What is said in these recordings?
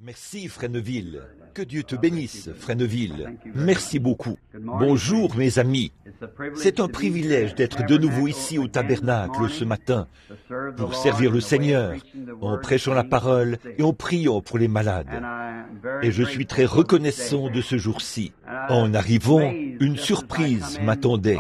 Merci, Fresneville. Que Dieu te bénisse, Fresneville. Merci beaucoup. Bonjour, mes amis. C'est un privilège d'être de nouveau ici au tabernacle ce matin pour servir le Seigneur en prêchant la parole et en priant pour les malades. Et je suis très reconnaissant de ce jour-ci. En arrivant, une surprise m'attendait.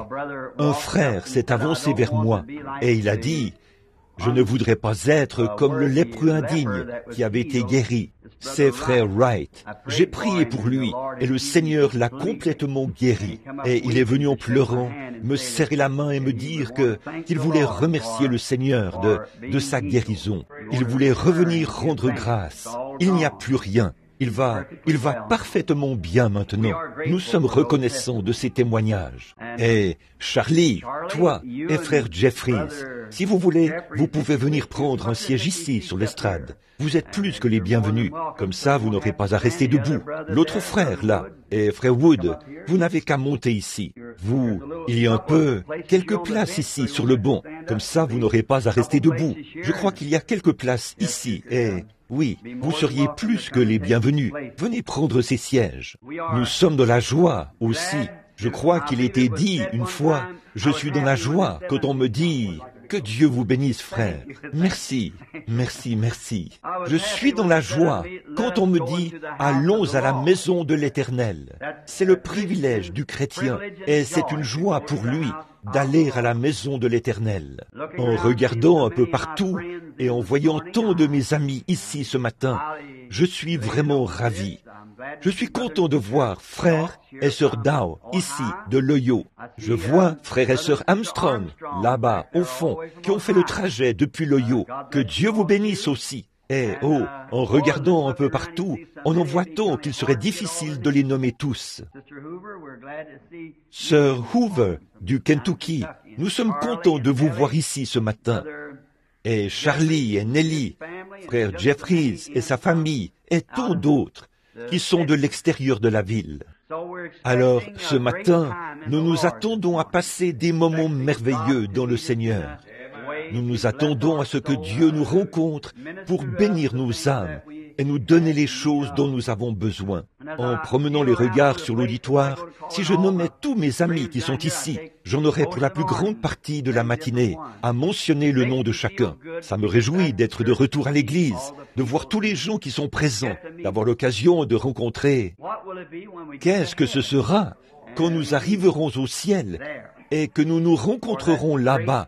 Un frère s'est avancé vers moi et il a dit: « Je ne voudrais pas être comme le lépreux indigne qui avait été guéri. C'est frère Wright. J'ai prié pour lui et le Seigneur l'a complètement guéri. Et il est venu en pleurant, me serrer la main et me dire qu'il voulait remercier le Seigneur de sa guérison. Il voulait revenir rendre grâce. Il n'y a plus rien. Il va parfaitement bien maintenant. Nous sommes reconnaissants de ces témoignages. Et Charlie, toi et frère Jeffries, si vous voulez, vous pouvez venir prendre un siège ici sur l'estrade. Vous êtes plus que les bienvenus. Comme ça, vous n'aurez pas à rester debout. L'autre frère, là, et frère Wood, vous n'avez qu'à monter ici. Il y a quelques places ici sur le banc. Comme ça, vous n'aurez pas à rester debout. Je crois qu'il y a quelques places ici et... Oui, vous seriez plus que les bienvenus. Venez prendre ces sièges. Nous sommes dans la joie aussi. Je crois qu'il était dit une fois, je suis dans la joie quand on me dit, que Dieu vous bénisse, frère. Merci, merci, merci. Je suis dans la joie quand on me dit, allons à la maison de l'Éternel. C'est le privilège du chrétien et c'est une joie pour lui d'aller à la maison de l'Éternel. En regardant un peu partout et en voyant tant de mes amis ici ce matin, je suis vraiment ravi. Je suis content de voir frère et sœur Dow ici de l'Ohio. Je vois frère et sœur Armstrong là-bas au fond qui ont fait le trajet depuis l'Ohio. Que Dieu vous bénisse aussi. Et en regardant un peu partout, on en voit tant qu'il serait difficile de les nommer tous. Sœur Hoover du Kentucky, nous sommes contents de vous voir ici ce matin. Et Charlie et Nellie, frère Jeffries et sa famille, et tant d'autres qui sont de l'extérieur de la ville. Alors, ce matin, nous nous attendons à passer des moments merveilleux dans le Seigneur. Nous nous attendons à ce que Dieu nous rencontre pour bénir nos âmes et nous donner les choses dont nous avons besoin. En promenant les regards sur l'auditoire, si je nommais tous mes amis qui sont ici, j'en aurais pour la plus grande partie de la matinée à mentionner le nom de chacun. Ça me réjouit d'être de retour à l'église, de voir tous les gens qui sont présents, d'avoir l'occasion de rencontrer. Qu'est-ce que ce sera quand nous arriverons au ciel et que nous nous rencontrerons là-bas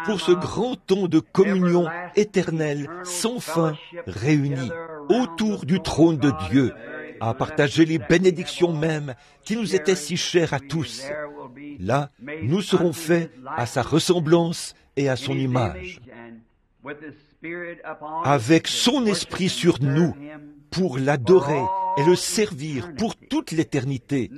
pour ce grand temps de communion éternelle sans fin réunis autour du trône de Dieu, à partager les bénédictions mêmes qui nous étaient si chères à tous. Là, nous serons faits à sa ressemblance et à son image, avec son esprit sur nous, pour l'adorer et le servir pour toute l'éternité,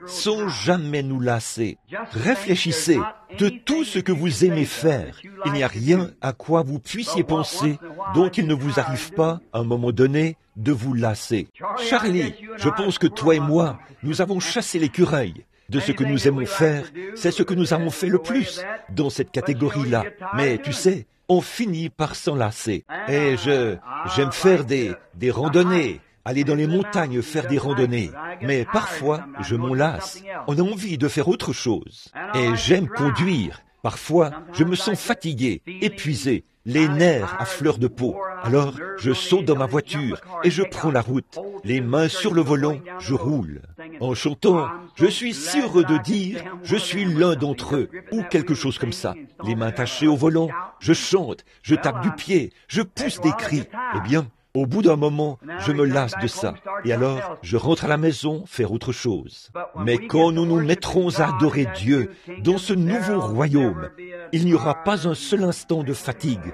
sans jamais nous lasser. Réfléchissez de tout ce que vous aimez faire. Il n'y a rien à quoi vous puissiez penser dont il ne vous arrive pas, à un moment donné, de vous lasser. Charlie, je pense que toi et moi, nous avons chassé l'écureuil. De ce que nous aimons faire, c'est ce que nous avons fait le plus dans cette catégorie-là. Mais tu sais, on finit par s'en lasser. Et j'aime faire des randonnées, aller dans les montagnes faire des randonnées. Mais parfois, je m'en lasse. On a envie de faire autre chose. Et j'aime conduire. Parfois, je me sens fatigué, épuisé, les nerfs à fleur de peau. Alors, je saute dans ma voiture et je prends la route. Les mains sur le volant, je roule. En chantant, je suis si heureux de dire, je suis l'un d'entre eux, ou quelque chose comme ça. Les mains attachées au volant, je chante, je tape du pied, je pousse des cris. Eh bien, au bout d'un moment, je me lasse de ça. Et alors, je rentre à la maison faire autre chose. Mais quand nous nous mettrons à adorer Dieu dans ce nouveau royaume, il n'y aura pas un seul instant de fatigue.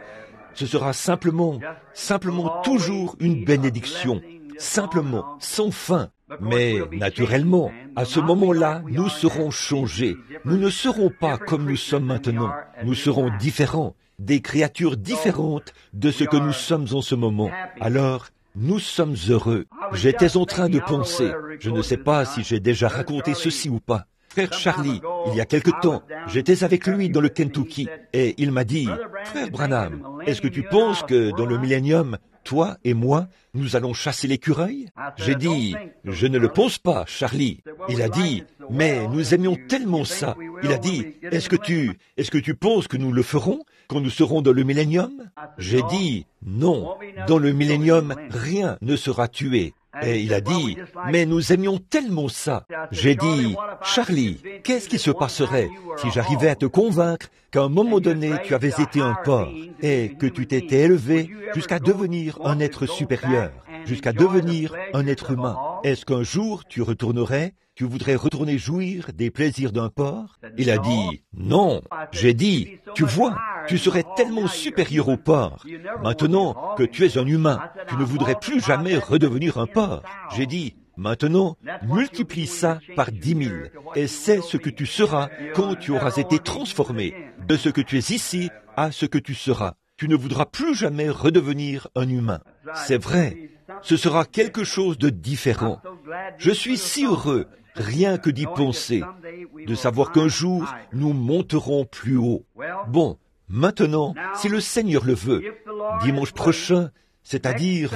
Ce sera simplement toujours une bénédiction. Simplement, sans fin. Mais, naturellement, à ce moment-là, nous serons changés. Nous ne serons pas comme nous sommes maintenant. Nous serons différents. Des créatures différentes de ce que nous sommes en ce moment. Alors, nous sommes heureux. J'étais en train de penser, je ne sais pas si j'ai déjà raconté ceci ou pas. Frère Charlie, il y a quelque temps, j'étais avec lui dans le Kentucky et il m'a dit, « Frère Branham, est-ce que tu penses que dans le millénium, toi et moi, nous allons chasser l'écureuil? J'ai dit, je ne le pense pas, Charlie. Il a dit, mais nous aimions tellement ça. Il a dit, est-ce que tu penses que nous le ferons quand nous serons dans le millénium? J'ai dit, non, dans le millénium, rien ne sera tué. Et il a dit, mais nous aimions tellement ça. J'ai dit, Charlie, qu'est-ce qui se passerait si j'arrivais à te convaincre qu'à un moment donné tu avais été un porc et que tu t'étais élevé jusqu'à devenir un être supérieur, jusqu'à devenir un être humain? Est-ce qu'un jour tu voudrais retourner jouir des plaisirs d'un porc? Il a dit, non. J'ai dit, tu vois, tu serais tellement supérieur au porc. Maintenant que tu es un humain, tu ne voudrais plus jamais redevenir un porc. J'ai dit, maintenant, multiplie ça par 10 000, et c'est ce que tu seras quand tu auras été transformé de ce que tu es ici à ce que tu seras. Tu ne voudras plus jamais redevenir un humain. C'est vrai, ce sera quelque chose de différent. Je suis si heureux, rien que d'y penser, de savoir qu'un jour, nous monterons plus haut. Bon, maintenant, si le Seigneur le veut, dimanche prochain, c'est-à-dire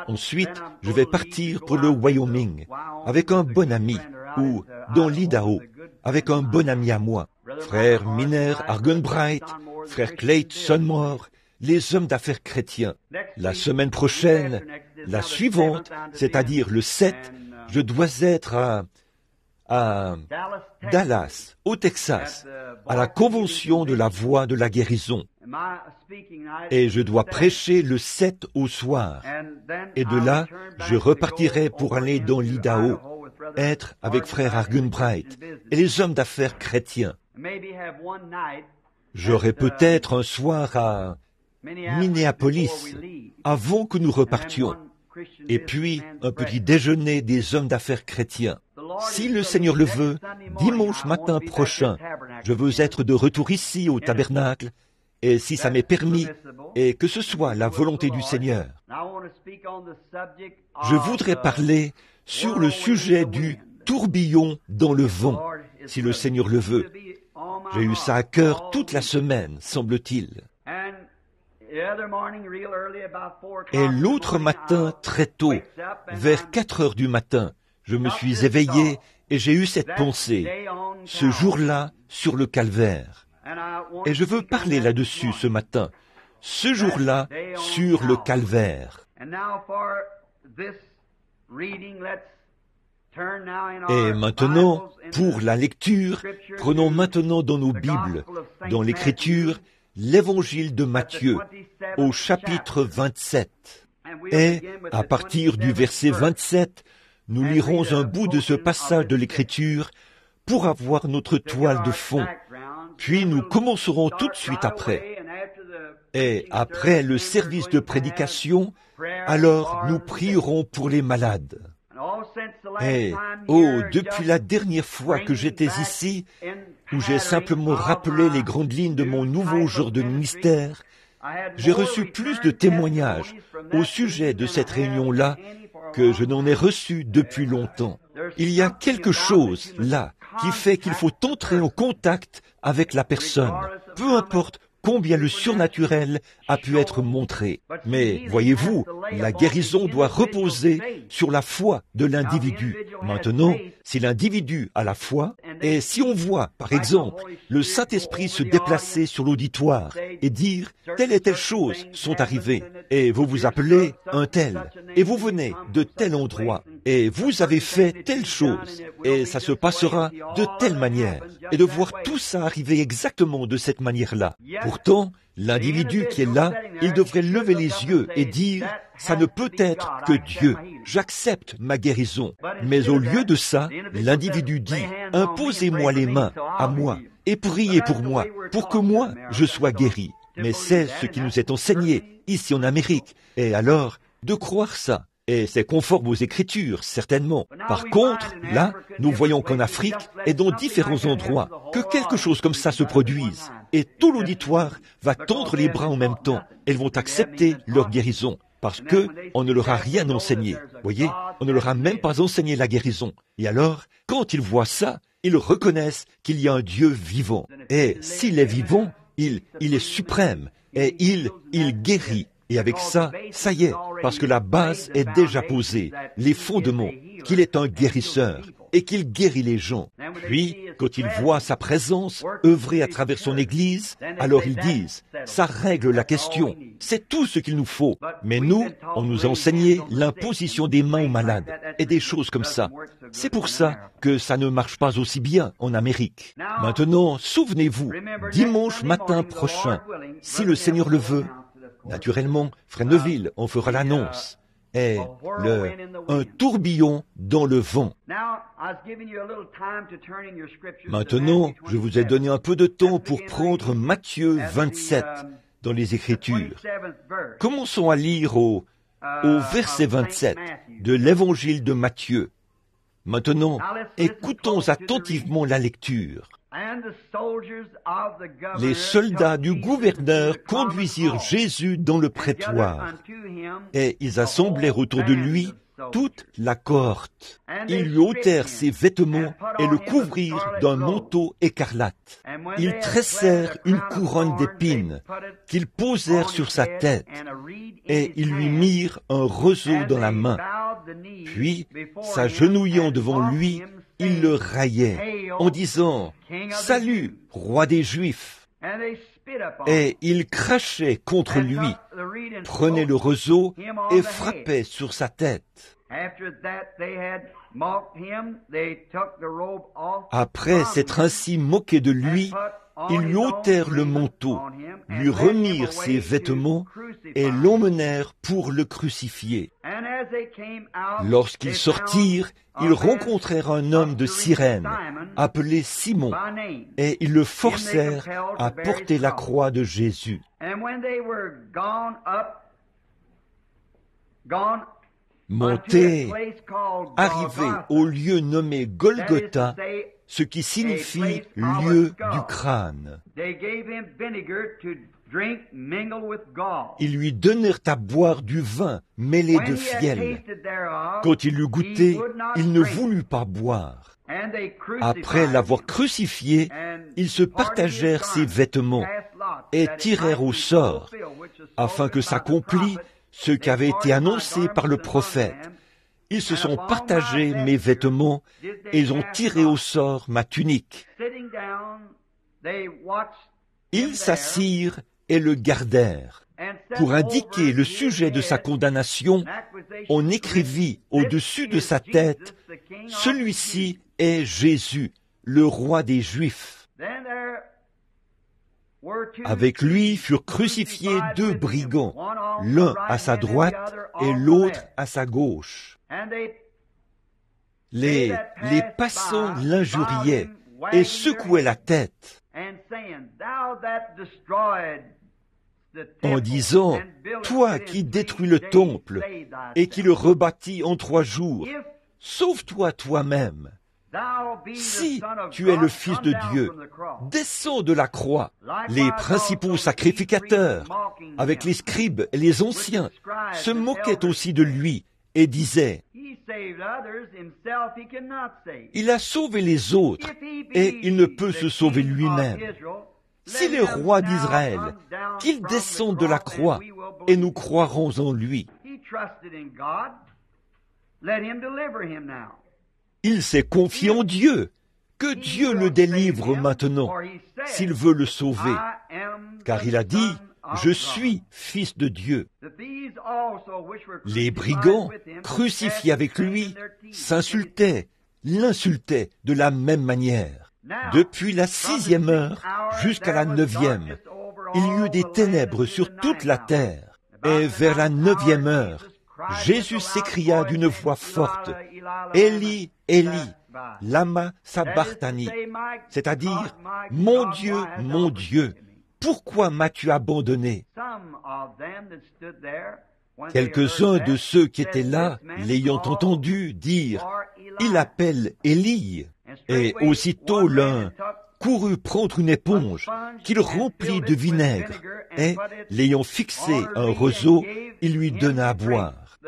Ensuite, je vais partir pour le Wyoming, avec un bon ami, ou dans l'Idaho, avec un bon ami à moi, frère Miner Argenbright, frère Clayton Sonmore, les hommes d'affaires chrétiens. La semaine prochaine, la suivante, c'est-à-dire le 7, je dois être à Dallas, au Texas, à la convention de la voix de la guérison. Et je dois prêcher le 7 au soir. Et de là, je repartirai pour aller dans l'Idaho, être avec frère Argenbright et les hommes d'affaires chrétiens. J'aurai peut-être un soir à Minneapolis, avant que nous repartions. Et puis, un petit déjeuner des hommes d'affaires chrétiens. Si le Seigneur le veut, dimanche matin prochain, je veux être de retour ici au tabernacle, et si ça m'est permis, et que ce soit la volonté du Seigneur. Je voudrais parler sur le sujet du tourbillon dans le vent, si le Seigneur le veut. J'ai eu ça à cœur toute la semaine, semble-t-il. Et l'autre matin, très tôt, vers 4 heures du matin, je me suis éveillé et j'ai eu cette pensée, ce jour-là, sur le calvaire. Et je veux parler là-dessus ce matin, ce jour-là, sur le calvaire. Et maintenant, pour la lecture, prenons maintenant dans nos Bibles, dans l'Écriture, l'Évangile de Matthieu, au chapitre 27. Et, à partir du verset 27, nous lirons un bout de ce passage de l'Écriture pour avoir notre toile de fond. Puis nous commencerons tout de suite après. Et après le service de prédication, alors nous prierons pour les malades. Et, depuis la dernière fois que j'étais ici, où j'ai simplement rappelé les grandes lignes de mon nouveau genre de ministère, j'ai reçu plus de témoignages au sujet de cette réunion-là que je n'en ai reçu depuis longtemps. Il y a quelque chose là qui fait qu'il faut entrer en contact avec la personne, peu importe combien le surnaturel a pu être montré. Mais, voyez-vous, la guérison doit reposer sur la foi de l'individu. Maintenant, si l'individu a la foi, et si on voit, par exemple, le Saint-Esprit se déplacer sur l'auditoire et dire « telle et telle chose sont arrivées », et vous vous appelez un tel, et vous venez de tel endroit, et vous avez fait telle chose, et ça se passera de telle manière, et de voir tout ça arriver exactement de cette manière-là. Pourtant, l'individu qui est là, il devrait lever les yeux et dire « ça ne peut être que Dieu, j'accepte ma guérison ». Mais au lieu de ça, l'individu dit « imposez-moi les mains à moi et priez pour moi, pour que moi je sois guéri ». Mais c'est ce qui nous est enseigné ici en Amérique. Et alors, de croire ça, et c'est conforme aux Écritures, certainement. Par contre, là, nous voyons qu'en Afrique et dans différents endroits, que quelque chose comme ça se produise. Et tout l'auditoire va tendre les bras en même temps. Elles vont accepter leur guérison. Parce que on ne leur a rien enseigné. Voyez, on ne leur a même pas enseigné la guérison. Et alors, quand ils voient ça, ils reconnaissent qu'il y a un Dieu vivant. Et s'il est vivant, il est suprême. Et il guérit. Et avec ça y est, parce que la base est déjà posée, les fondements, qu'il est un guérisseur et qu'il guérit les gens. Puis, quand ils voient sa présence œuvrer à travers son Église, alors ils disent, ça règle la question, c'est tout ce qu'il nous faut. Mais nous, on nous a enseigné l'imposition des mains aux malades et des choses comme ça. C'est pour ça que ça ne marche pas aussi bien en Amérique. Maintenant, souvenez-vous, dimanche matin prochain, si le Seigneur le veut, naturellement, Frère Neville en fera l'annonce, est un tourbillon dans le vent. Maintenant, je vous ai donné un peu de temps pour prendre Matthieu 27 dans les Écritures. Commençons à lire au verset 27 de l'Évangile de Matthieu. Maintenant, écoutons attentivement la lecture. Les soldats du gouverneur conduisirent Jésus dans le prétoire, et ils assemblèrent autour de lui toute la cohorte. Ils lui ôtèrent ses vêtements et le couvrirent d'un manteau écarlate. Ils tressèrent une couronne d'épines qu'ils posèrent sur sa tête, et ils lui mirent un roseau dans la main. Puis, s'agenouillant devant lui, ils le raillaient en disant « Salut, roi des Juifs !» Et ils crachaient contre lui, prenaient le roseau et frappaient sur sa tête. Après s'être ainsi moqués de lui, ils lui ôtèrent le manteau, lui remirent ses vêtements et l'emmenèrent pour le crucifier. Lorsqu'ils sortirent, ils rencontrèrent un homme de Cyrène, appelé Simon, et ils le forcèrent à porter la croix de Jésus. Montés, arrivés au lieu nommé Golgotha, ce qui signifie lieu du crâne. Ils lui donnèrent à boire du vin mêlé de fiel. Quand il l'eut goûté, il ne voulut pas boire. Après l'avoir crucifié, ils se partagèrent ses vêtements et tirèrent au sort, afin que s'accomplît ce qui avait été annoncé par le prophète. Ils se sont partagés mes vêtements et ils ont tiré au sort ma tunique. Ils s'assirent et le gardèrent. Pour indiquer le sujet de sa condamnation, on écrivit au-dessus de sa tête, « Celui-ci est Jésus, le roi des Juifs ». Avec lui furent crucifiés 2 brigands, l'un à sa droite et l'autre à sa gauche. Les passants l'injuriaient et secouaient la tête en disant, « Toi qui détruis le temple et qui le rebâtis en 3 jours, sauve-toi toi-même. Si tu es le Fils de Dieu, descends de la croix. » Les principaux sacrificateurs, avec les scribes et les anciens, se moquaient aussi de lui et disaient, « Il a sauvé les autres et il ne peut se sauver lui-même. S'il est roi d'Israël, qu'il descende de la croix et nous croirons en lui. » Il s'est confié en Dieu. Que Dieu le délivre maintenant, s'il veut le sauver. Car il a dit, « Je suis fils de Dieu. » Les brigands, crucifiés avec lui, s'insultaient, l'insultaient de la même manière. Depuis la 6e heure jusqu'à la 9e, il y eut des ténèbres sur toute la terre. Et vers la 9e heure, Jésus s'écria d'une voix forte, « Élie, Élie, lama sabachthani », c'est-à-dire, « Mon Dieu, pourquoi m'as-tu abandonné ?» Quelques-uns de ceux qui étaient là, l'ayant entendu dire, « Il appelle Élie », et aussitôt l'un courut prendre une éponge qu'il remplit de vinaigre, et, l'ayant fixé un roseau, il lui donna à boire.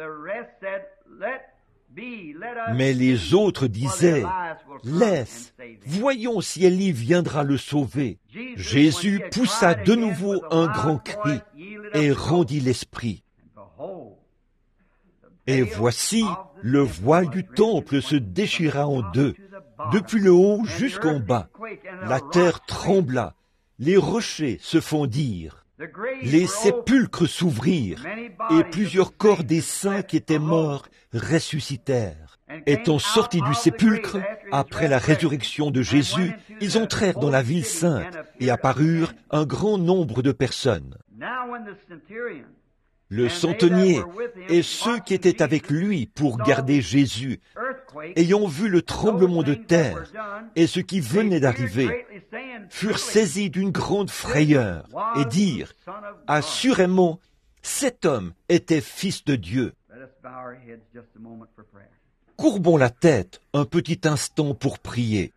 Mais les autres disaient, « Laisse, voyons si Élie viendra le sauver. » Jésus poussa de nouveau un grand cri, et rendit l'esprit. Et voici, le voile du temple se déchira en deux, depuis le haut jusqu'en bas. La terre trembla, les rochers se fondirent, les sépulcres s'ouvrirent, et plusieurs corps des saints qui étaient morts ressuscitèrent. Étant sortis du sépulcre, après la résurrection de Jésus, ils entrèrent dans la ville sainte et apparurent un grand nombre de personnes. Le centenier et ceux qui étaient avec lui pour garder Jésus, ayant vu le tremblement de terre et ce qui venait d'arriver, furent saisis d'une grande frayeur et dirent, « Assurément, cet homme était fils de Dieu. » Courbons la tête un petit instant pour prier.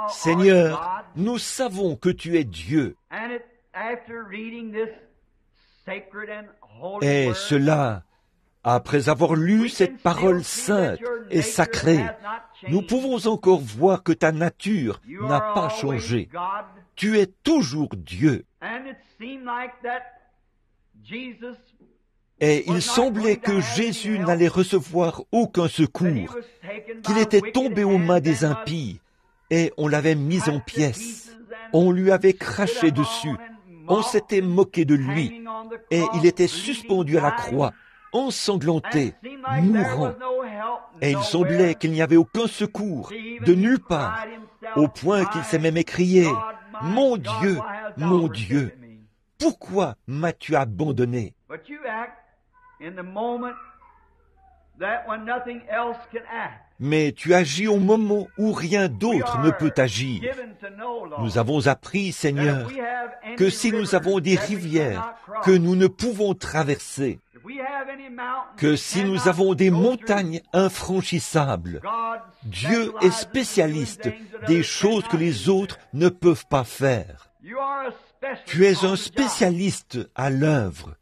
Seigneur, nous savons que tu es Dieu. Et cela, après avoir lu cette parole sainte et sacrée, nous pouvons encore voir que ta nature n'a pas changé. Tu es toujours Dieu. Et il semblait que Jésus n'allait recevoir aucun secours, qu'il était tombé aux mains des impies, et on l'avait mis en pièces. On lui avait craché dessus, on s'était moqué de lui, et il était suspendu à la croix, ensanglanté, mourant. Et il semblait qu'il n'y avait aucun secours, de nulle part, au point qu'il s'est même écrié, « Mon Dieu, pourquoi m'as-tu abandonné ?» Mais tu agis au moment où rien d'autre ne peut agir. Nous avons appris, Seigneur, que si nous avons des rivières que nous ne pouvons traverser, que si nous avons des montagnes infranchissables, Dieu est spécialiste des choses que les autres ne peuvent pas faire. Tu es un spécialiste à l'œuvre.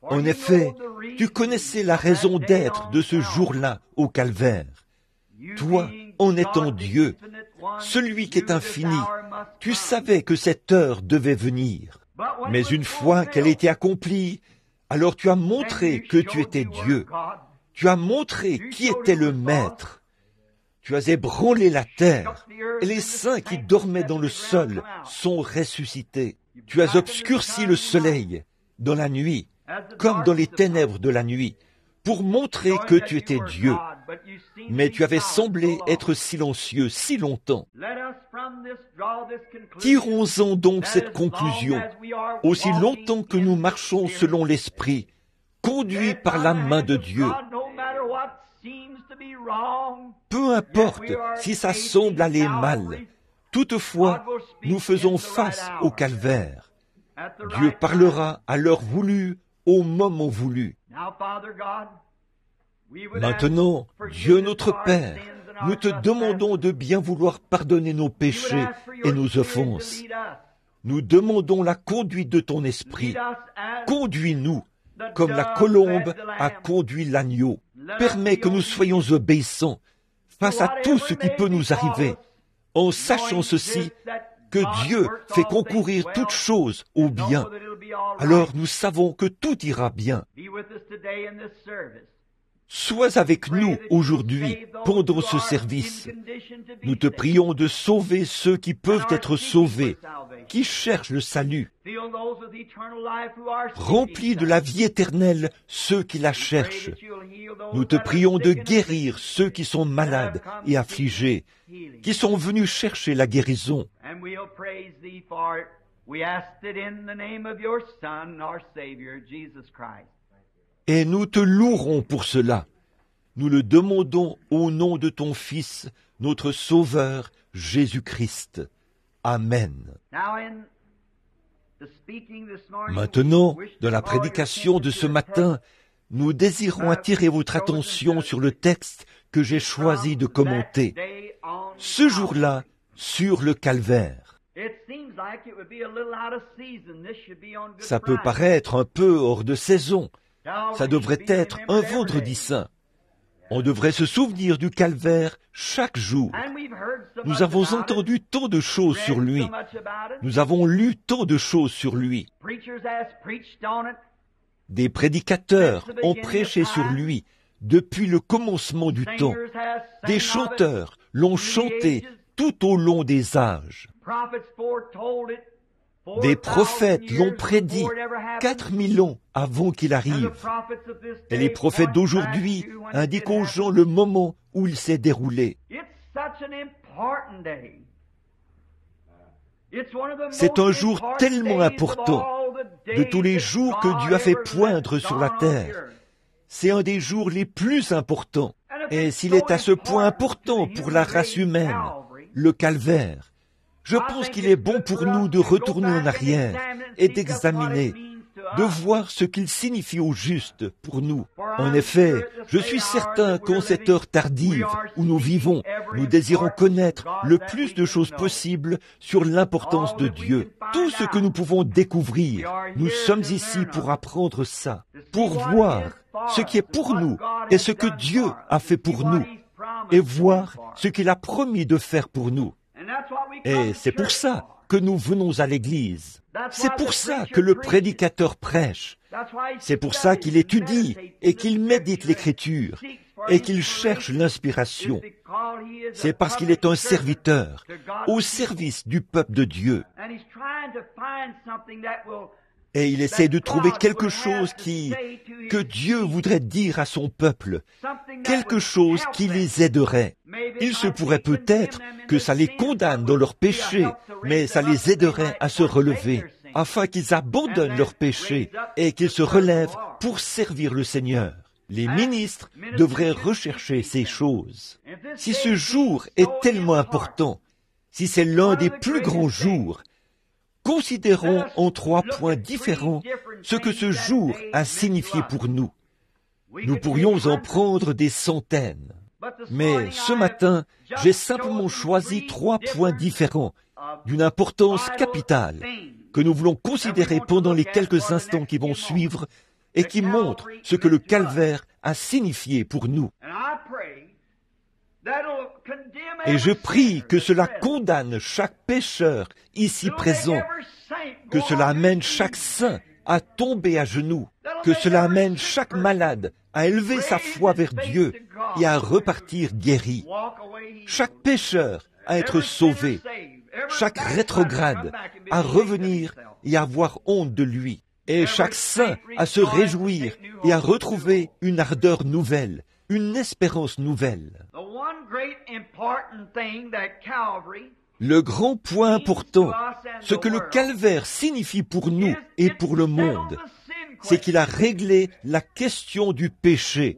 En effet, tu connaissais la raison d'être de ce jour-là au calvaire. Toi, en étant Dieu, celui qui est infini, tu savais que cette heure devait venir. Mais une fois qu'elle était accomplie, alors tu as montré que tu étais Dieu. Tu as montré qui était le Maître. Tu as ébranlé la terre, et les saints qui dormaient dans le sol sont ressuscités. Tu as obscurci le soleil dans la nuit, comme dans les ténèbres de la nuit, pour montrer que tu étais Dieu. Mais tu avais semblé être silencieux si longtemps. Tirons-en donc cette conclusion. Aussi longtemps que nous marchons selon l'Esprit, conduits par la main de Dieu, peu importe si ça semble aller mal, toutefois, nous faisons face au calvaire. Dieu parlera à l'heure voulue, au moment voulu. Maintenant, Dieu notre Père, nous te demandons de bien vouloir pardonner nos péchés et nos offenses. Nous demandons la conduite de ton esprit. Conduis-nous, comme la colombe a conduit l'agneau. Permets que nous soyons obéissants face à tout ce qui peut nous arriver, en sachant ceci, que Dieu fait concourir toutes choses au bien. Alors nous savons que tout ira bien. Sois avec nous aujourd'hui pendant ce service. Nous te prions de sauver ceux qui peuvent être sauvés, qui cherchent le salut. Remplis de la vie éternelle ceux qui la cherchent. Nous te prions de guérir ceux qui sont malades et affligés, qui sont venus chercher la guérison. Et nous te louerons pour cela. Nous le demandons au nom de ton Fils, notre Sauveur, Jésus-Christ. Amen. Maintenant, dans la prédication de ce matin, nous désirons attirer votre attention sur le texte que j'ai choisi de commenter. Ce jour-là, sur le calvaire. Ça peut paraître un peu hors de saison. Ça devrait être un vendredi saint. On devrait se souvenir du calvaire chaque jour. Nous avons entendu tant de choses sur lui. Nous avons lu tant de choses sur lui. Des prédicateurs ont prêché sur lui depuis le commencement du temps. Des chanteurs l'ont chanté tout au long des âges. Des prophètes l'ont prédit 4000 ans avant qu'il arrive. Et les prophètes d'aujourd'hui indiquent aux gens le moment où il s'est déroulé. C'est un jour tellement important de tous les jours que Dieu a fait poindre sur la terre. C'est un des jours les plus importants. Et s'il est à ce point important pour la race humaine, le calvaire, je pense qu'il est bon pour nous de retourner en arrière et d'examiner, de voir ce qu'il signifie au juste pour nous. En effet, je suis certain qu'en cette heure tardive où nous vivons, nous désirons connaître le plus de choses possibles sur l'importance de Dieu. Tout ce que nous pouvons découvrir, nous sommes ici pour apprendre ça, pour voir ce qui est pour nous et ce que Dieu a fait pour nous, et voir ce qu'il a promis de faire pour nous. Et c'est pour ça que nous venons à l'église. C'est pour ça que le prédicateur prêche. C'est pour ça qu'il étudie et qu'il médite l'Écriture et qu'il cherche l'inspiration. C'est parce qu'il est un serviteur au service du peuple de Dieu. Et il essaie de trouver quelque chose que Dieu voudrait dire à son peuple, quelque chose qui les aiderait. Il se pourrait peut-être que ça les condamne dans leurs péchés, mais ça les aiderait à se relever, afin qu'ils abandonnent leurs péchés et qu'ils se relèvent pour servir le Seigneur. Les ministres devraient rechercher ces choses. Si ce jour est tellement important, si c'est l'un des plus grands jours, considérons en 3 points différents ce que ce jour a signifié pour nous. Nous pourrions en prendre des centaines. Mais ce matin, j'ai simplement choisi 3 points différents, d'une importance capitale, que nous voulons considérer pendant les quelques instants qui vont suivre et qui montrent ce que le calvaire a signifié pour nous. Et je prie que cela condamne chaque pécheur ici présent, que cela amène chaque saint à tomber à genoux, que cela amène chaque malade à élever sa foi vers Dieu et à repartir guéri, chaque pécheur à être sauvé, chaque rétrograde à revenir et à avoir honte de lui, et chaque saint à se réjouir et à retrouver une ardeur nouvelle, une espérance nouvelle. Le grand point important, ce que le calvaire signifie pour nous et pour le monde, c'est qu'il a réglé la question du péché,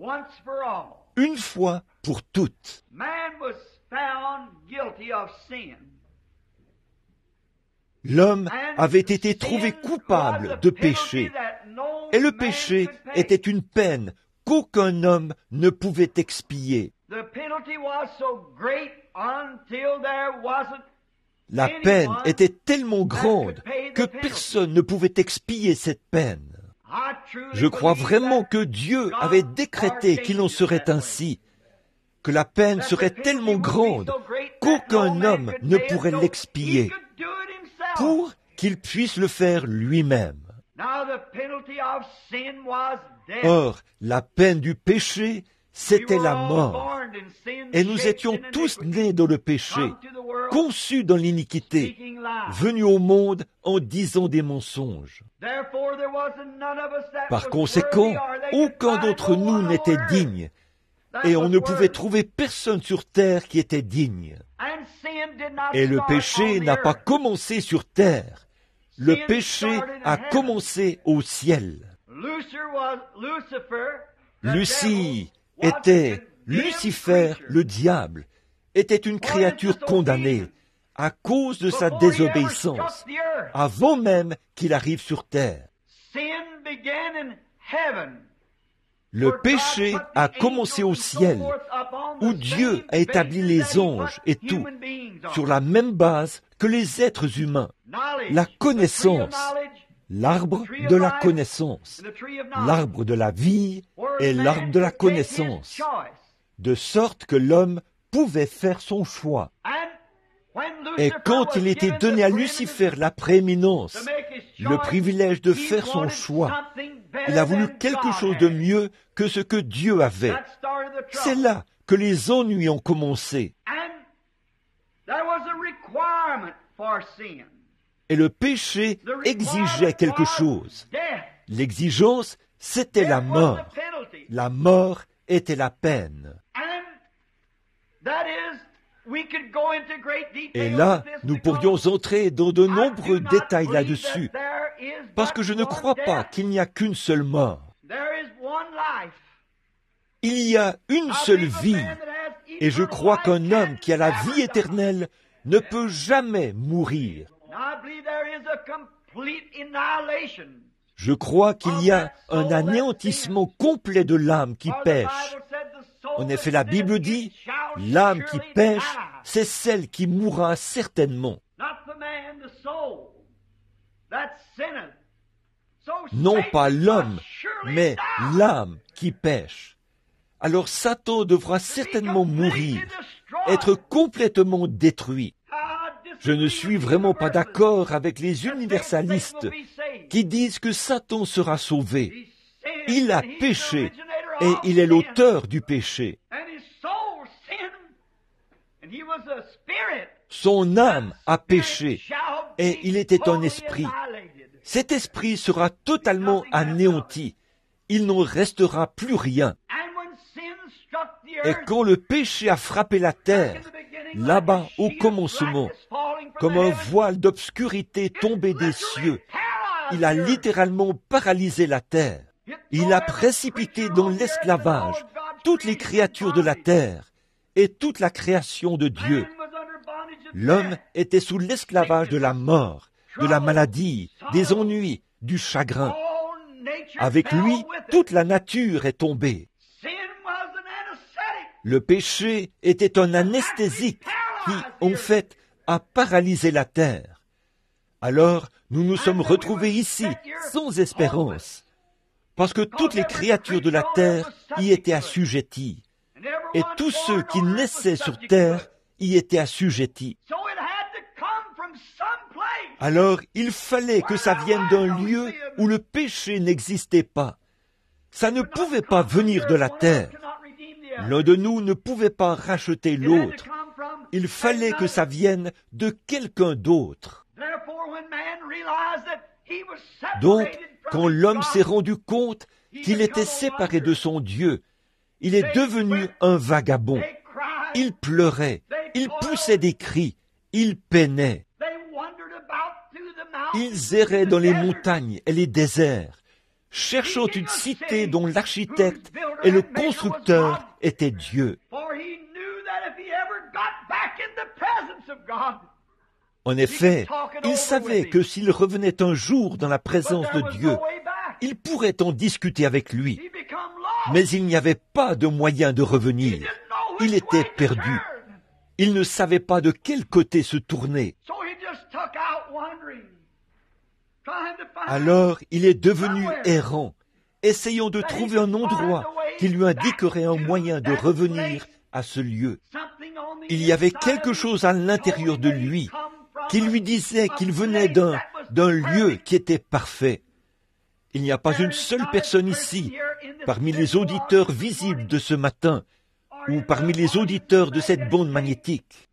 une fois pour toutes. L'homme avait été trouvé coupable de péché, et le péché était une peine qu'aucun homme ne pouvait expier. La peine était tellement grande que personne ne pouvait expier cette peine. Je crois vraiment que Dieu avait décrété qu'il en serait ainsi, que la peine serait tellement grande qu'aucun homme ne pourrait l'expier, pour qu'il puisse le faire lui-même. Or, la peine du péché, c'était la mort. Et nous étions tous nés dans le péché, conçus dans l'iniquité, venus au monde en disant des mensonges. Par conséquent, aucun d'entre nous n'était digne, et on ne pouvait trouver personne sur terre qui était digne. Et le péché n'a pas commencé sur terre. Le péché a commencé au ciel. Lucie était Lucifer, le diable, était une créature condamnée à cause de sa désobéissance, avant même qu'il arrive sur terre. Le péché a commencé au ciel, où Dieu a établi les anges et tout, sur la même base que les êtres humains. La connaissance, l'arbre de la connaissance, l'arbre de la vie et l'arbre de la connaissance, de sorte que l'homme pouvait faire son choix. Et quand il était donné à Lucifer la prééminence, le privilège de faire son choix, il a voulu quelque chose de mieux que ce que Dieu avait. C'est là que les ennuis ont commencé. Et le péché exigeait quelque chose. L'exigence, c'était la mort. La mort était la peine. Et là, nous pourrions entrer dans de nombreux détails là-dessus, parce que je ne crois pas qu'il n'y a qu'une seule mort. Il y a une seule vie, et je crois qu'un homme qui a la vie éternelle ne peut jamais mourir. Je crois qu'il y a un anéantissement complet de l'âme qui pêche. En effet, la Bible dit, l'âme qui pêche, c'est celle qui mourra certainement. Non pas l'homme, mais l'âme qui pêche. Alors Satan devra certainement mourir, être complètement détruit. Je ne suis vraiment pas d'accord avec les universalistes qui disent que Satan sera sauvé. Il a péché et il est l'auteur du péché. Son âme a péché et il était un esprit. Cet esprit sera totalement anéanti. Il n'en restera plus rien. Et quand le péché a frappé la terre, là-bas au commencement, comme un voile d'obscurité tombé des cieux, il a littéralement paralysé la terre. Il a précipité dans l'esclavage toutes les créatures de la terre et toute la création de Dieu. L'homme était sous l'esclavage de la mort, de la maladie, des ennuis, du chagrin. Avec lui, toute la nature est tombée. Le péché était un anesthésique qui, en fait, a paralysé la terre. Alors, nous nous sommes retrouvés ici, sans espérance, parce que toutes les créatures de la terre y étaient assujetties, et tous ceux qui naissaient sur terre y étaient assujettis. Alors, il fallait que ça vienne d'un lieu où le péché n'existait pas. Ça ne pouvait pas venir de la terre. L'un de nous ne pouvait pas racheter l'autre. Il fallait que ça vienne de quelqu'un d'autre. Donc, quand l'homme s'est rendu compte qu'il était séparé de son Dieu, il est devenu un vagabond. Il pleurait, il poussait des cris, il peinait. Ils erraient dans les montagnes et les déserts, cherchant une cité dont l'architecte et le constructeur était Dieu. En effet, il savait que s'il revenait un jour dans la présence de Dieu, il pourrait en discuter avec lui. Mais il n'y avait pas de moyen de revenir. Il était perdu. Il ne savait pas de quel côté se tourner. Alors, il est devenu errant, essayant de trouver un endroit qui lui indiquerait un moyen de revenir à ce lieu. Il y avait quelque chose à l'intérieur de lui qui lui disait qu'il venait d'un lieu qui était parfait. Il n'y a pas une seule personne ici, parmi les auditeurs visibles de ce matin, ou parmi les auditeurs de cette bande magnétique.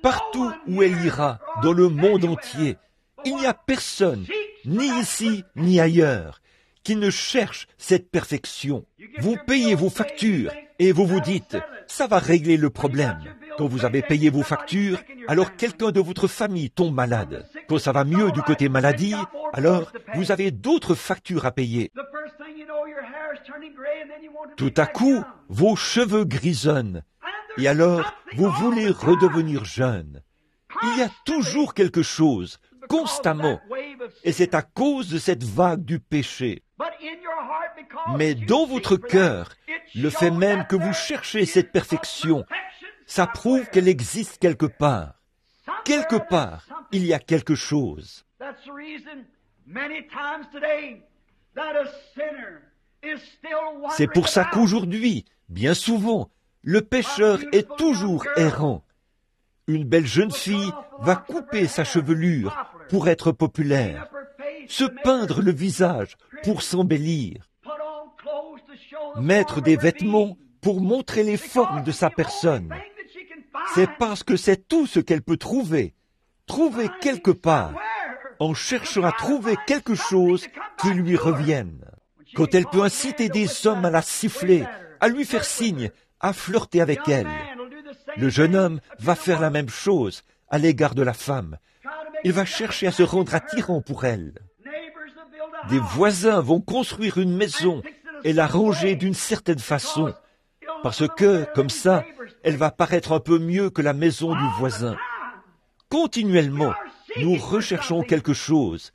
Partout où elle ira, dans le monde entier, il n'y a personne, ni ici, ni ailleurs, qui ne cherche cette perfection. Vous payez vos factures et vous vous dites, ça va régler le problème. Quand vous avez payé vos factures, alors quelqu'un de votre famille tombe malade. Quand ça va mieux du côté maladie, alors vous avez d'autres factures à payer. Tout à coup, vos cheveux grisonnent. Et alors, vous voulez redevenir jeune. Il y a toujours quelque chose, constamment. Et c'est à cause de cette vague du péché. Mais dans votre cœur, le fait même que vous cherchez cette perfection, ça prouve qu'elle existe quelque part. Quelque part, il y a quelque chose. C'est pour ça qu'aujourd'hui, bien souvent, Le pécheur est toujours errant. Une belle jeune fille va couper sa chevelure pour être populaire, se peindre le visage pour s'embellir, mettre des vêtements pour montrer les formes de sa personne. C'est parce que c'est tout ce qu'elle peut trouver quelque part, en cherchant à trouver quelque chose qui lui revienne. Quand elle peut inciter des hommes à la siffler, à lui faire signe, à flirter avec elle, le jeune homme va faire la même chose à l'égard de la femme. Il va chercher à se rendre attirant pour elle. Des voisins vont construire une maison et la ranger d'une certaine façon, parce que, comme ça, elle va paraître un peu mieux que la maison du voisin. Continuellement, nous recherchons quelque chose,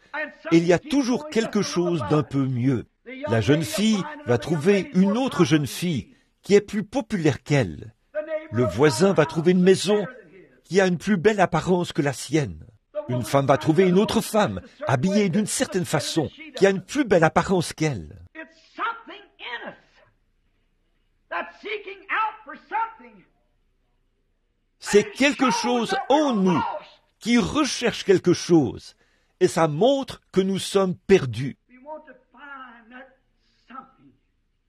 et il y a toujours quelque chose d'un peu mieux. La jeune fille va trouver une autre jeune fille qui est plus populaire qu'elle. Le voisin va trouver une maison qui a une plus belle apparence que la sienne. Une femme va trouver une autre femme, habillée d'une certaine façon, qui a une plus belle apparence qu'elle. C'est quelque chose en nous qui recherche quelque chose, et ça montre que nous sommes perdus.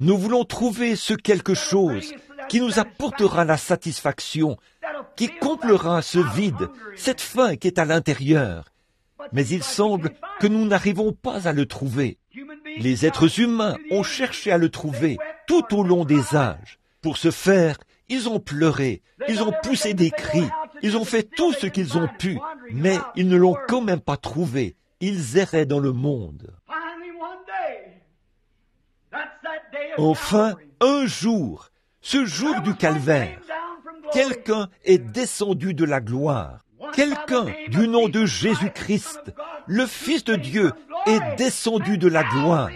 Nous voulons trouver ce quelque chose qui nous apportera la satisfaction, qui comblera ce vide, cette faim qui est à l'intérieur. Mais il semble que nous n'arrivons pas à le trouver. Les êtres humains ont cherché à le trouver tout au long des âges. Pour ce faire, ils ont pleuré, ils ont poussé des cris, ils ont fait tout ce qu'ils ont pu, mais ils ne l'ont quand même pas trouvé. Ils erraient dans le monde. Enfin, un jour, ce jour du calvaire, quelqu'un est descendu de la gloire. Quelqu'un du nom de Jésus-Christ, le Fils de Dieu, est descendu de la gloire.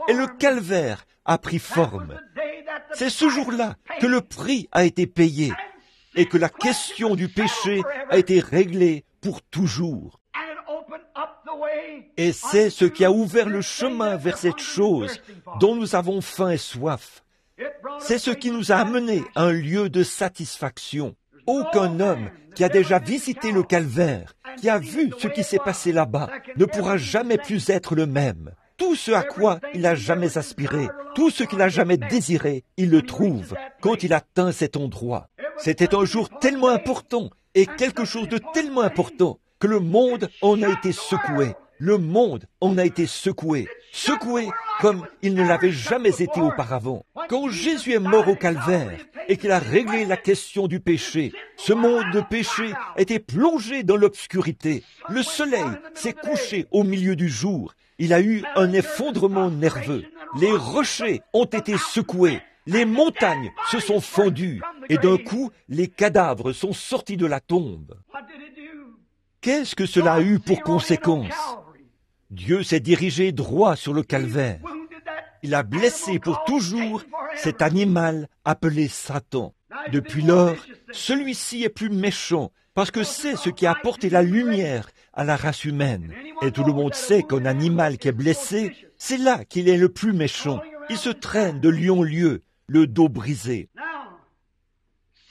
Et le calvaire a pris forme. C'est ce jour-là que le prix a été payé et que la question du péché a été réglée pour toujours. Et c'est ce qui a ouvert le chemin vers cette chose dont nous avons faim et soif. C'est ce qui nous a amenés à un lieu de satisfaction. Aucun homme qui a déjà visité le calvaire, qui a vu ce qui s'est passé là-bas, ne pourra jamais plus être le même. Tout ce à quoi il a jamais aspiré, tout ce qu'il a jamais désiré, il le trouve quand il atteint cet endroit. C'était un jour tellement important et quelque chose de tellement important que le monde en a été secoué. Le monde en a été secoué, secoué comme il ne l'avait jamais été auparavant. Quand Jésus est mort au calvaire et qu'il a réglé la question du péché, ce monde de péché était plongé dans l'obscurité. Le soleil s'est couché au milieu du jour. Il a eu un effondrement nerveux. Les rochers ont été secoués. Les montagnes se sont fendues. Et d'un coup, les cadavres sont sortis de la tombe. Qu'est-ce que cela a eu pour conséquence? Dieu s'est dirigé droit sur le calvaire. Il a blessé pour toujours cet animal appelé Satan. Depuis lors, celui-ci est plus méchant parce que c'est ce qui a apporté la lumière à la race humaine. Et tout le monde sait qu'un animal qui est blessé, c'est là qu'il est le plus méchant. Il se traîne de lieu en lieu, le dos brisé.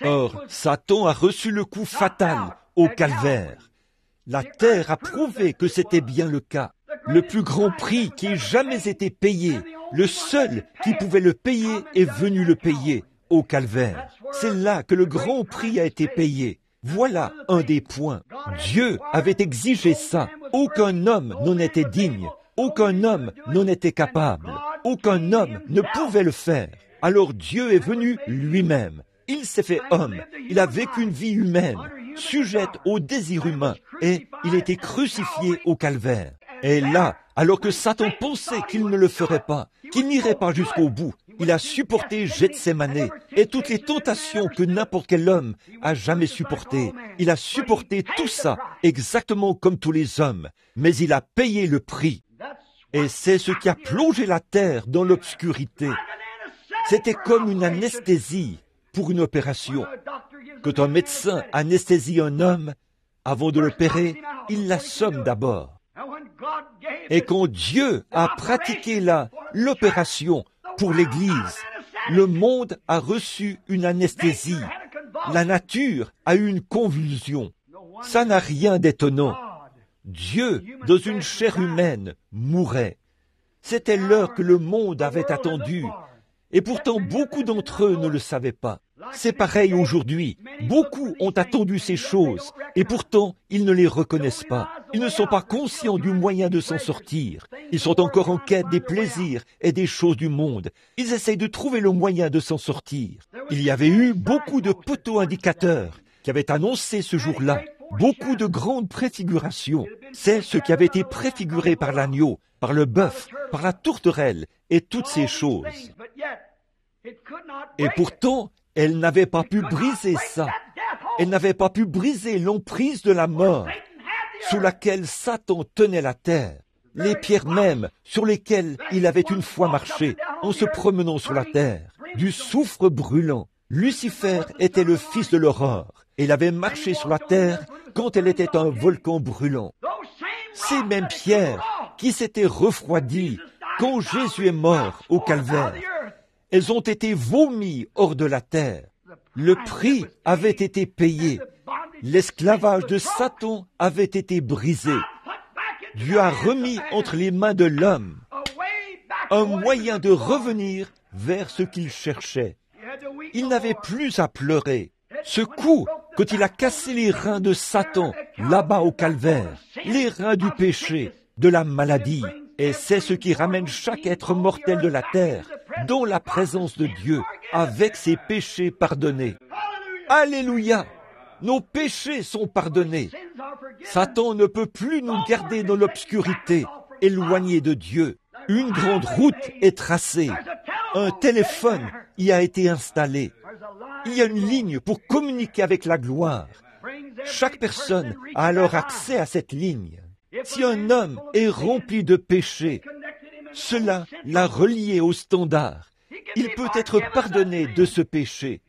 Or, Satan a reçu le coup fatal au calvaire. La terre a prouvé que c'était bien le cas. Le plus grand prix qui ait jamais été payé, le seul qui pouvait le payer est venu le payer au calvaire. C'est là que le grand prix a été payé. Voilà un des points. Dieu avait exigé ça. Aucun homme n'en était digne. Aucun homme n'en était capable. Aucun homme ne pouvait le faire. Alors Dieu est venu lui-même. Il s'est fait homme. Il a vécu une vie humaine, sujette au désir humain, et il a été crucifié au calvaire. Et là, alors que Satan pensait qu'il ne le ferait pas, qu'il n'irait pas jusqu'au bout, il a supporté Gethsémané et toutes les tentations que n'importe quel homme a jamais supportées. Il a supporté tout ça, exactement comme tous les hommes, mais il a payé le prix. Et c'est ce qui a plongé la terre dans l'obscurité. C'était comme une anesthésie pour une opération. Quand un médecin anesthésie un homme, avant de l'opérer, il l'assomme d'abord. Et quand Dieu a pratiqué là l'opération pour l'Église, Le monde a reçu une anesthésie. La nature a eu une convulsion. Ça n'a rien d'étonnant. Dieu, dans une chair humaine, mourait. C'était l'heure que le monde avait attendue. Et pourtant, beaucoup d'entre eux ne le savaient pas. C'est pareil aujourd'hui. Beaucoup ont attendu ces choses, et pourtant, ils ne les reconnaissent pas. Ils ne sont pas conscients du moyen de s'en sortir. Ils sont encore en quête des plaisirs et des choses du monde. Ils essayent de trouver le moyen de s'en sortir. Il y avait eu beaucoup de poteaux indicateurs qui avaient annoncé ce jour-là. Beaucoup de grandes préfigurations. C'est ce qui avait été préfiguré par l'agneau, par le bœuf, par la tourterelle et toutes ces choses. Et pourtant, elle n'avait pas pu briser ça. Elle n'avait pas pu briser l'emprise de la mort sous laquelle Satan tenait la terre. Les pierres mêmes sur lesquelles il avait une fois marché en se promenant sur la terre. Du soufre brûlant. Lucifer était le fils de l'aurore. Et il avait marché sur la terre quand elle était un volcan brûlant. Ces mêmes pierres qui s'étaient refroidies quand Jésus est mort au calvaire, elles ont été vomies hors de la terre. Le prix avait été payé. L'esclavage de Satan avait été brisé. Dieu a remis entre les mains de l'homme un moyen de revenir vers ce qu'il cherchait. Il n'avait plus à pleurer. Ce coup, quand il a cassé les reins de Satan, là-bas au calvaire, les reins du péché, de la maladie, et c'est ce qui ramène chaque être mortel de la terre dans la présence de Dieu, avec ses péchés pardonnés. Alléluia! Nos péchés sont pardonnés. Satan ne peut plus nous garder dans l'obscurité, éloignés de Dieu. Une grande route est tracée. Un téléphone y a été installé. Il y a une ligne pour communiquer avec la gloire. Chaque personne a alors accès à cette ligne. Si un homme est rempli de péché, cela l'a relié au standard. Il peut être pardonné de ce péché.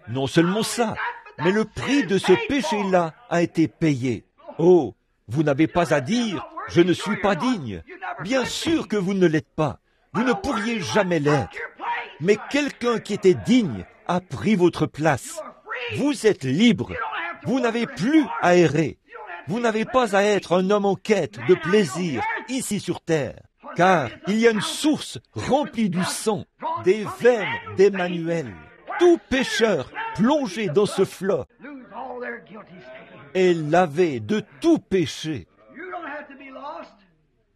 Non seulement ça, mais le prix de ce péché-là a été payé. Oh, vous n'avez pas à dire « je ne suis pas digne ». Bien sûr que vous ne l'êtes pas. Vous ne pourriez jamais l'être. Mais quelqu'un qui était digne a pris votre place. Vous êtes libre. Vous n'avez plus à errer. Vous n'avez pas à être un homme en quête de plaisir ici sur terre. Car il y a une source remplie du sang, des veines d'Emmanuel. Tout pécheur plongé dans ce flot est lavé de tout péché.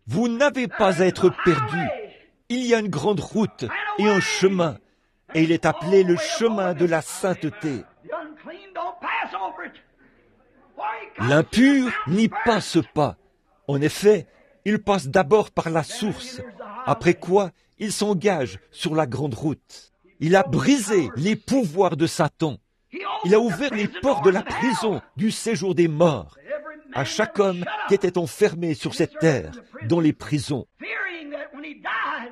Vous n'avez pas à être perdu. Il y a une grande route et un chemin, et il est appelé le chemin de la sainteté. L'impur n'y passe pas. En effet, il passe d'abord par la source, après quoi il s'engage sur la grande route. Il a brisé les pouvoirs de Satan. Il a ouvert les portes de la prison du séjour des morts à chaque homme qui était enfermé sur cette terre, dans les prisons,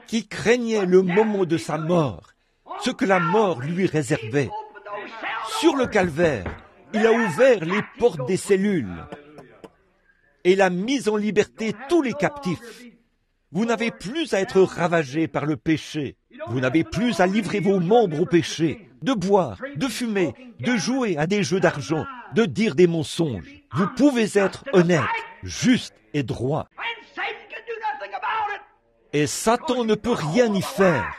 qui craignait le moment de sa mort, ce que la mort lui réservait. Sur le calvaire, il a ouvert les portes des cellules et il a mis en liberté tous les captifs. Vous n'avez plus à être ravagé par le péché. Vous n'avez plus à livrer vos membres au péché, de boire, de fumer, de jouer à des jeux d'argent, de dire des mensonges. Vous pouvez être honnête, juste et droit. Et Satan ne peut rien y faire,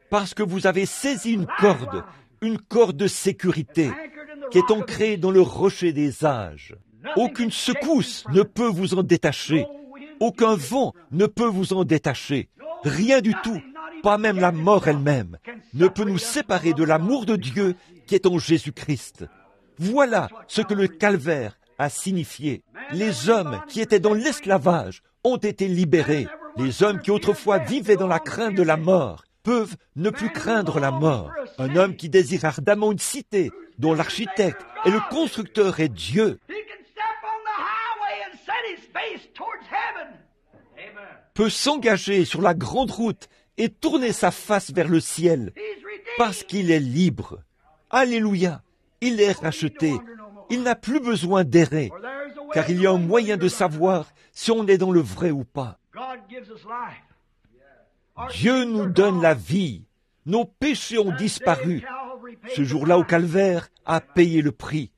parce que vous avez saisi une corde de sécurité, qui est ancrée dans le rocher des âges. Aucune secousse ne peut vous en détacher. Aucun vent ne peut vous en détacher. Rien du tout, pas même la mort elle-même, ne peut nous séparer de l'amour de Dieu qui est en Jésus-Christ. Voilà ce que le calvaire a signifié. Les hommes qui étaient dans l'esclavage ont été libérés. Les hommes qui autrefois vivaient dans la crainte de la mort peuvent ne plus craindre la mort. Un homme qui désire ardemment une cité dont l'architecte et le constructeur est Dieu peut s'engager sur la grande route et tourner sa face vers le ciel parce qu'il est libre. Alléluia! Il est racheté. Il n'a plus besoin d'errer, car il y a un moyen de savoir si on est dans le vrai ou pas. Dieu nous donne la vie. Nos péchés ont disparu. Ce jour-là au calvaire a payé le prix.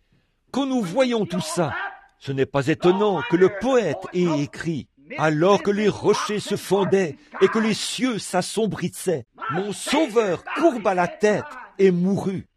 Quand nous voyons tout ça, ce n'est pas étonnant que le poète ait écrit « Alors que les rochers se fondaient et que les cieux s'assombrissaient, mon Sauveur courba la tête et mourut.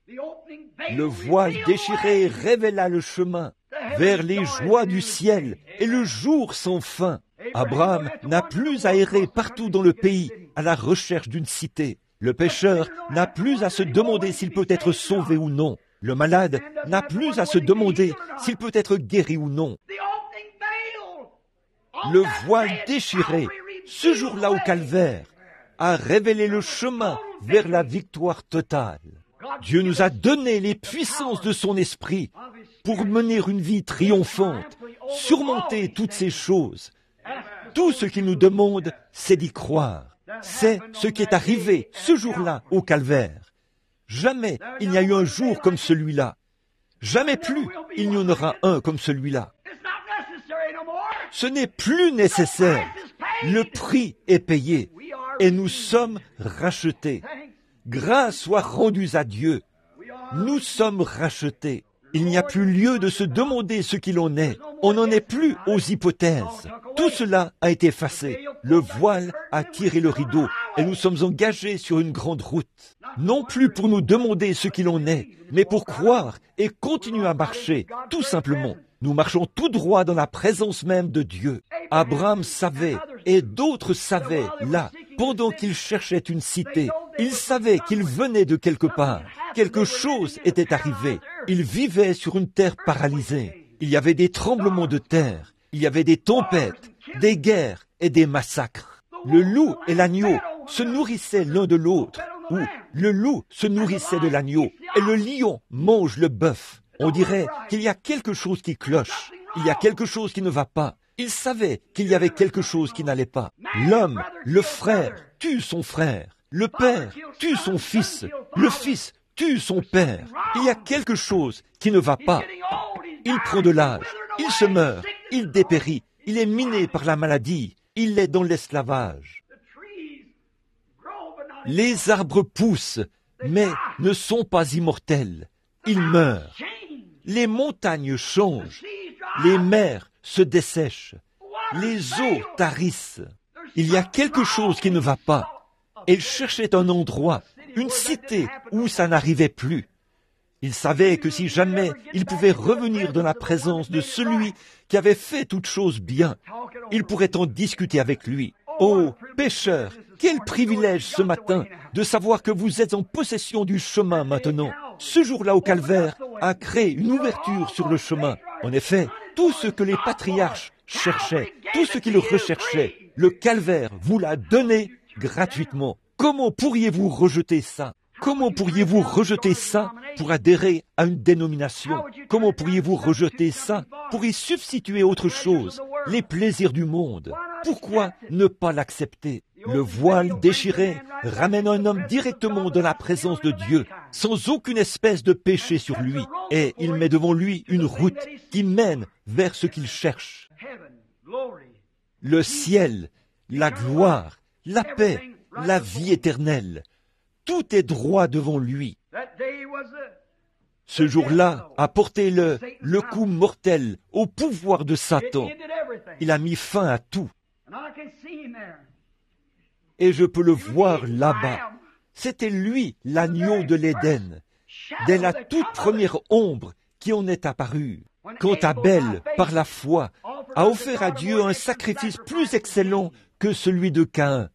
Le voile déchiré révéla le chemin vers les joies du ciel et le jour sans fin. Abraham n'a plus à errer partout dans le pays à la recherche d'une cité. Le pécheur n'a plus à se demander s'il peut être sauvé ou non. Le malade n'a plus à se demander s'il peut être guéri ou non. Le voile déchiré, ce jour-là au calvaire, a révélé le chemin vers la victoire totale. Dieu nous a donné les puissances de son esprit pour mener une vie triomphante, surmonter toutes ces choses. Tout ce qu'il nous demande, c'est d'y croire. C'est ce qui est arrivé ce jour-là au calvaire. Jamais il n'y a eu un jour comme celui-là. Jamais plus il n'y en aura un comme celui-là. Ce n'est plus nécessaire. Le prix est payé et nous sommes rachetés. Grâce soit rendue à Dieu. Nous sommes rachetés. Il n'y a plus lieu de se demander ce qu'il en est. On n'en est plus aux hypothèses. Tout cela a été effacé. Le voile a tiré le rideau et nous sommes engagés sur une grande route. Non plus pour nous demander ce qu'il en est, mais pour croire et continuer à marcher, tout simplement. Nous marchons tout droit dans la présence même de Dieu. Abraham savait, et d'autres savaient, là, pendant qu'ils cherchaient une cité. Ils savaient qu'ils venaient de quelque part. Quelque chose était arrivé. Ils vivaient sur une terre paralysée. Il y avait des tremblements de terre. Il y avait des tempêtes, des guerres et des massacres. Le loup et l'agneau se nourrissaient l'un de l'autre. Ou le loup se nourrissait de l'agneau et le lion mange le bœuf. On dirait qu'il y a quelque chose qui cloche. Il y a quelque chose qui ne va pas. Ils savaient qu'il y avait quelque chose qui n'allait pas. L'homme, le frère, tue son frère. Le père tue son fils. Le fils tue son père. Il y a quelque chose qui ne va pas. Il prend de l'âge. Il se meurt. Il dépérit. Il est miné par la maladie. Il est dans l'esclavage. Les arbres poussent, mais ne sont pas immortels. Ils meurent. Les montagnes changent. Les mers se dessèchent. Les eaux tarissent. Il y a quelque chose qui ne va pas. Il cherchait un endroit, une cité où ça n'arrivait plus. Il savait que si jamais il pouvait revenir dans la présence de celui qui avait fait toutes choses bien, il pourrait en discuter avec lui. Oh, pécheur, quel privilège ce matin de savoir que vous êtes en possession du chemin maintenant. Ce jour-là au calvaire a créé une ouverture sur le chemin. En effet, tout ce que les patriarches cherchaient, tout ce qu'ils recherchaient, le calvaire vous l'a donné gratuitement. Comment pourriez-vous rejeter ça? Comment pourriez-vous rejeter ça pour adhérer à une dénomination? Comment pourriez-vous rejeter ça pour y substituer autre chose, les plaisirs du monde? Pourquoi ne pas l'accepter? Le voile déchiré ramène un homme directement dans la présence de Dieu, sans aucune espèce de péché sur lui, et il met devant lui une route qui mène vers ce qu'il cherche. Le ciel, la gloire, la paix, la vie éternelle. Tout est droit devant lui. Ce jour-là a porté le coup mortel au pouvoir de Satan. Il a mis fin à tout. Et je peux le voir là-bas. C'était lui, l'agneau de l'Éden, dès la toute première ombre qui en est apparue. Quand Abel, par la foi, a offert à Dieu un sacrifice plus excellent que celui de Caïn.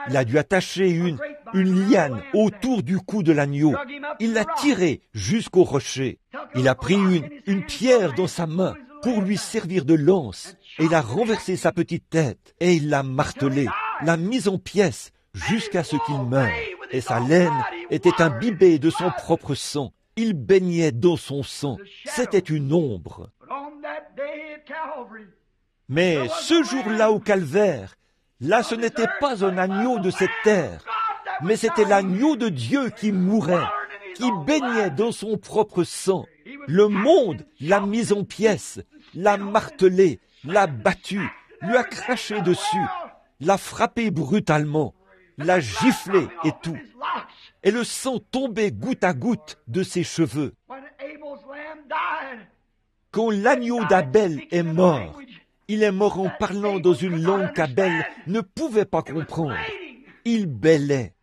Il a dû attacher une liane autour du cou de l'agneau. Il l'a tiré jusqu'au rocher. Il a pris une pierre dans sa main pour lui servir de lance. Et il a renversé sa petite tête et il l'a martelé, l'a mise en pièces jusqu'à ce qu'il meure. Et sa laine était imbibée de son propre sang. Il baignait dans son sang. C'était une ombre. Mais ce jour-là au calvaire, là ce n'était pas un agneau de cette terre, mais c'était l'agneau de Dieu qui mourait, qui baignait dans son propre sang. Le monde l'a mis en pièces, l'a martelé, l'a battu, lui a craché dessus, l'a frappé brutalement, l'a giflé et tout. et le sang tombait goutte à goutte de ses cheveux. Quand l'agneau d'Abel est mort, il est mort en parlant dans une langue qu'Abel ne pouvait pas comprendre. Il bêlait.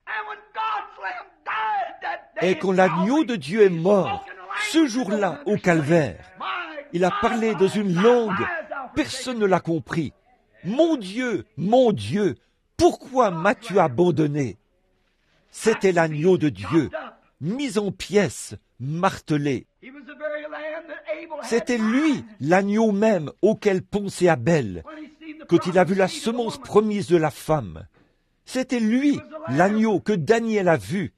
Et quand l'agneau de Dieu est mort, ce jour-là, au calvaire, il a parlé dans une langue, personne ne l'a compris. Mon Dieu, pourquoi m'as-tu abandonné? C'était l'agneau de Dieu, mis en pièces, martelé. C'était lui, l'agneau même, auquel pensait Abel, quand il a vu la semence promise de la femme. C'était lui, l'agneau que Daniel a vu,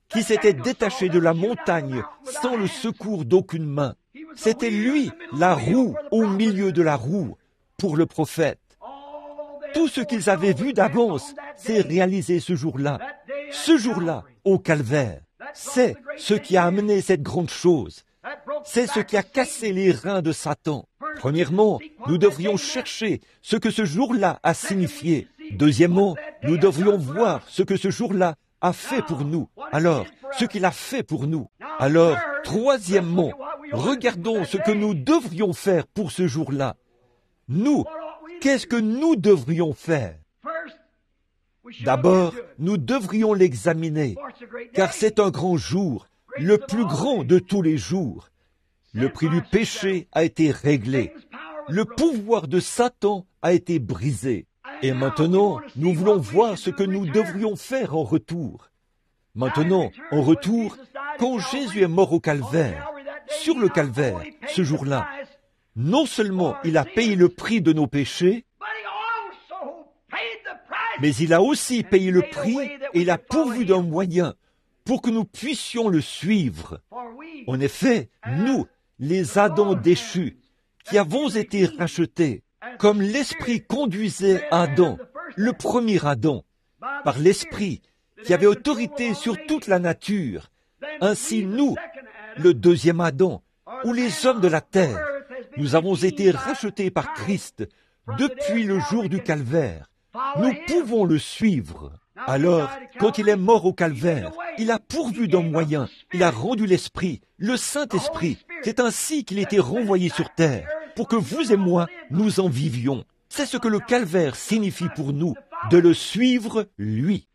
qui s'était détaché de la montagne sans le secours d'aucune main. C'était lui, la roue au milieu de la roue, pour le prophète. Tout ce qu'ils avaient vu d'avance s'est réalisé ce jour-là, au calvaire. C'est ce qui a amené cette grande chose. C'est ce qui a cassé les reins de Satan. Premièrement, nous devrions chercher ce que ce jour-là a signifié. Deuxièmement, nous devrions voir ce que ce jour-là a fait pour nous. Alors, ce qu'il a fait pour nous. Alors, troisièmement, regardons ce que nous devrions faire pour ce jour-là. Nous, qu'est-ce que nous devrions faire? D'abord, nous devrions l'examiner, car c'est un grand jour, le plus grand de tous les jours. Le prix du péché a été réglé. Le pouvoir de Satan a été brisé. Et maintenant, nous voulons voir ce que nous devrions faire en retour. Maintenant, en retour, quand Jésus est mort au calvaire, sur le calvaire, ce jour-là, non seulement il a payé le prix de nos péchés, mais il a aussi payé le prix et il a pourvu d'un moyen pour que nous puissions le suivre. En effet, nous, les Adams déchus, qui avons été rachetés, comme l'Esprit conduisait Adam, le premier Adam, par l'Esprit qui avait autorité sur toute la nature, ainsi nous, le deuxième Adam, ou les hommes de la terre, nous avons été rachetés par Christ depuis le jour du calvaire. Nous pouvons le suivre. Alors, quand il est mort au calvaire, il a pourvu d'un moyen, il a rendu l'Esprit, le Saint-Esprit. C'est ainsi qu'il était renvoyé sur terre, pour que vous et moi, nous en vivions. C'est ce que le calvaire signifie pour nous, de le suivre, lui.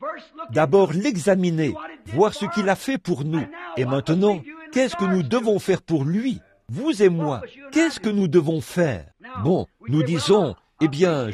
D'abord l'examiner, voir ce qu'il a fait pour nous. Et maintenant, qu'est-ce que nous devons faire pour lui? Vous et moi, qu'est-ce que nous devons faire? Bon, nous disons, eh bien,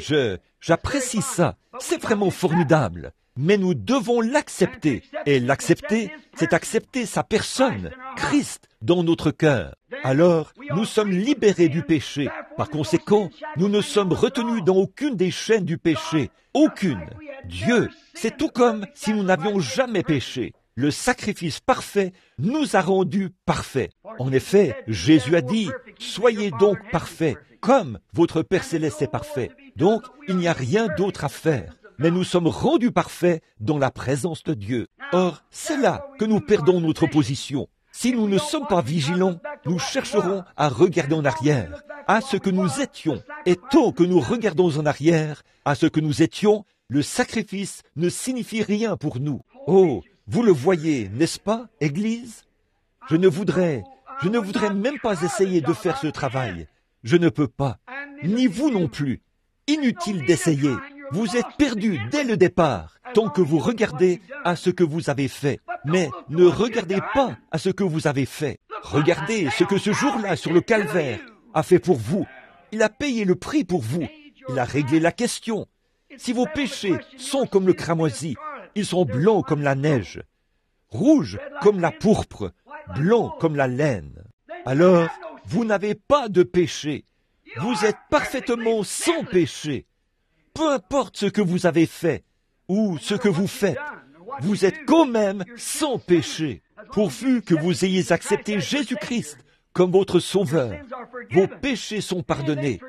j'apprécie ça, c'est vraiment formidable. Mais nous devons l'accepter. Et l'accepter, c'est accepter sa personne, Christ, dans notre cœur. Alors, nous sommes libérés du péché. Par conséquent, nous ne sommes retenus dans aucune des chaînes du péché. Aucune. Dieu, c'est tout comme si nous n'avions jamais péché. Le sacrifice parfait nous a rendus parfaits. En effet, Jésus a dit, « Soyez donc parfaits, comme votre Père Céleste est parfait. » Donc, il n'y a rien d'autre à faire. Mais nous sommes rendus parfaits dans la présence de Dieu. Or, c'est là que nous perdons notre position. Si nous ne sommes pas vigilants, nous chercherons à regarder en arrière, à ce que nous étions. Et tant que nous regardons en arrière, à ce que nous étions, le sacrifice ne signifie rien pour nous. Oh, vous le voyez, n'est-ce pas, Église? Je ne voudrais même pas essayer de faire ce travail. Je ne peux pas, ni vous non plus. Inutile d'essayer. Vous êtes perdus dès le départ, tant que vous regardez à ce que vous avez fait. Mais ne regardez pas à ce que vous avez fait. Regardez ce que ce jour-là sur le calvaire a fait pour vous. Il a payé le prix pour vous. Il a réglé la question. Si vos péchés sont comme le cramoisi, ils sont blancs comme la neige, rouges comme la pourpre, blancs comme la laine. Alors, vous n'avez pas de péché. Vous êtes parfaitement sans péché. Peu importe ce que vous avez fait ou ce que vous faites, vous êtes quand même sans péché. Pourvu que vous ayez accepté Jésus-Christ comme votre sauveur, vos péchés sont pardonnés.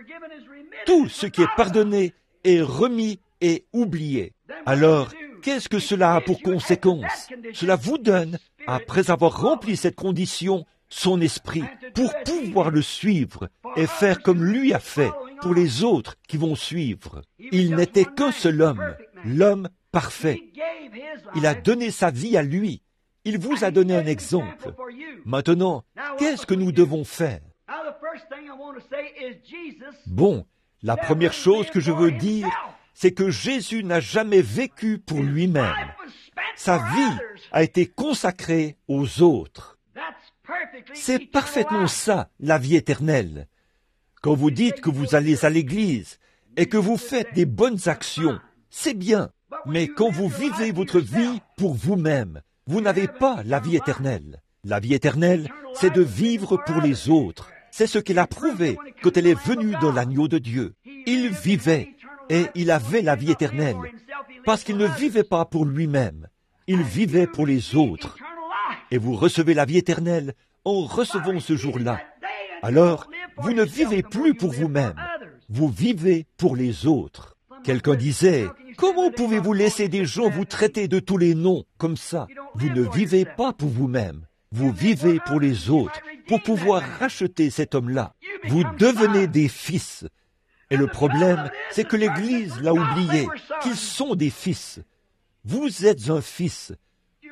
Tout ce qui est pardonné est remis et oublié. Alors, qu'est-ce que cela a pour conséquence? Cela vous donne, après avoir rempli cette condition, son esprit pour pouvoir le suivre et faire comme lui a fait pour les autres qui vont suivre. Il n'était qu'un seul homme, l'homme parfait. Il a donné sa vie à lui Il vous a donné un exemple. Maintenant, qu'est-ce que nous devons faire? Bon, la première chose que je veux dire, c'est que Jésus n'a jamais vécu pour lui-même. Sa vie a été consacrée aux autres. C'est parfaitement ça, la vie éternelle. Quand vous dites que vous allez à l'église et que vous faites des bonnes actions, c'est bien. Mais quand vous vivez votre vie pour vous-même, vous n'avez pas la vie éternelle. La vie éternelle, c'est de vivre pour les autres. C'est ce qu'elle a prouvé quand elle est venue dans l'agneau de Dieu. Il vivait et il avait la vie éternelle parce qu'il ne vivait pas pour lui-même. Il vivait pour les autres. Et vous recevez la vie éternelle en recevant ce jour-là. Alors, vous ne vivez plus pour vous-même. Vous vivez pour les autres. Quelqu'un disait, « Comment pouvez-vous laisser des gens vous traiter de tous les noms comme ça? Vous ne vivez pas pour vous-même. Vous vivez pour les autres, pour pouvoir racheter cet homme-là. Vous devenez des fils. » Et le problème, c'est que l'Église l'a oublié, qu'ils sont des fils. Vous êtes un fils.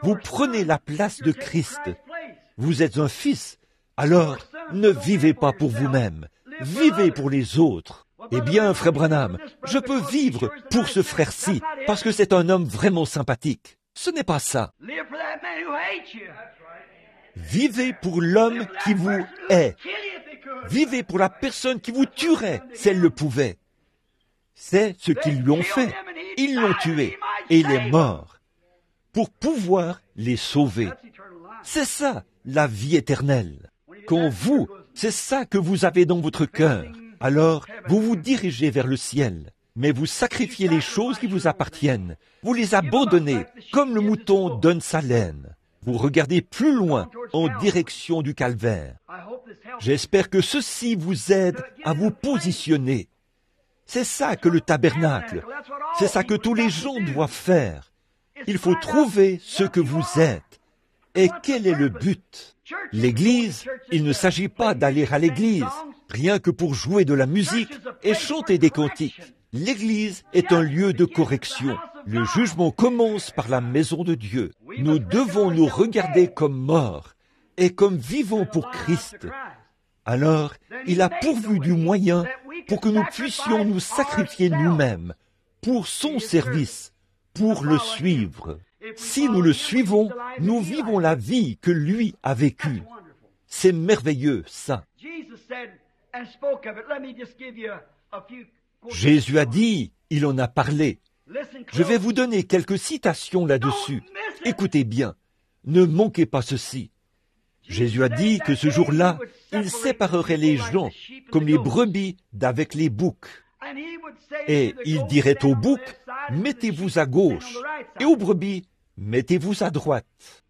Vous prenez la place de Christ. Vous êtes un fils. Alors, ne vivez pas pour vous-même. Vivez pour les autres. Eh bien, frère Branham, je peux vivre pour ce frère-ci, parce que c'est un homme vraiment sympathique. Ce n'est pas ça. Vivez pour l'homme qui vous hait. Vivez pour la personne qui vous tuerait, si elle le pouvait. C'est ce qu'ils lui ont fait. Ils l'ont tué, et il est mort, pour pouvoir les sauver. C'est ça, la vie éternelle. Quand vous, c'est ça que vous avez dans votre cœur, alors vous vous dirigez vers le ciel, mais vous sacrifiez les choses qui vous appartiennent. Vous les abandonnez, comme le mouton donne sa laine. Vous regardez plus loin, en direction du calvaire. J'espère que ceci vous aide à vous positionner. C'est ça que le tabernacle, c'est ça que tous les gens doivent faire. Il faut trouver ce que vous êtes. Et quel est le but? L'Église, il ne s'agit pas d'aller à l'Église, rien que pour jouer de la musique et chanter des cantiques. L'Église est un lieu de correction. Le jugement commence par la maison de Dieu. Nous devons nous regarder comme morts et comme vivants pour Christ. Alors, il a pourvu du moyen pour que nous puissions nous sacrifier nous-mêmes pour son service, pour le suivre. Si nous le suivons, nous vivons la vie que lui a vécue. C'est merveilleux, ça. Jésus a dit, il en a parlé. Je vais vous donner quelques citations là-dessus. Écoutez bien, ne manquez pas ceci. Jésus a dit que ce jour-là, il séparerait les gens comme les brebis d'avec les boucs. Et il dirait aux boucs, mettez-vous à gauche, et aux brebis, mettez-vous à droite.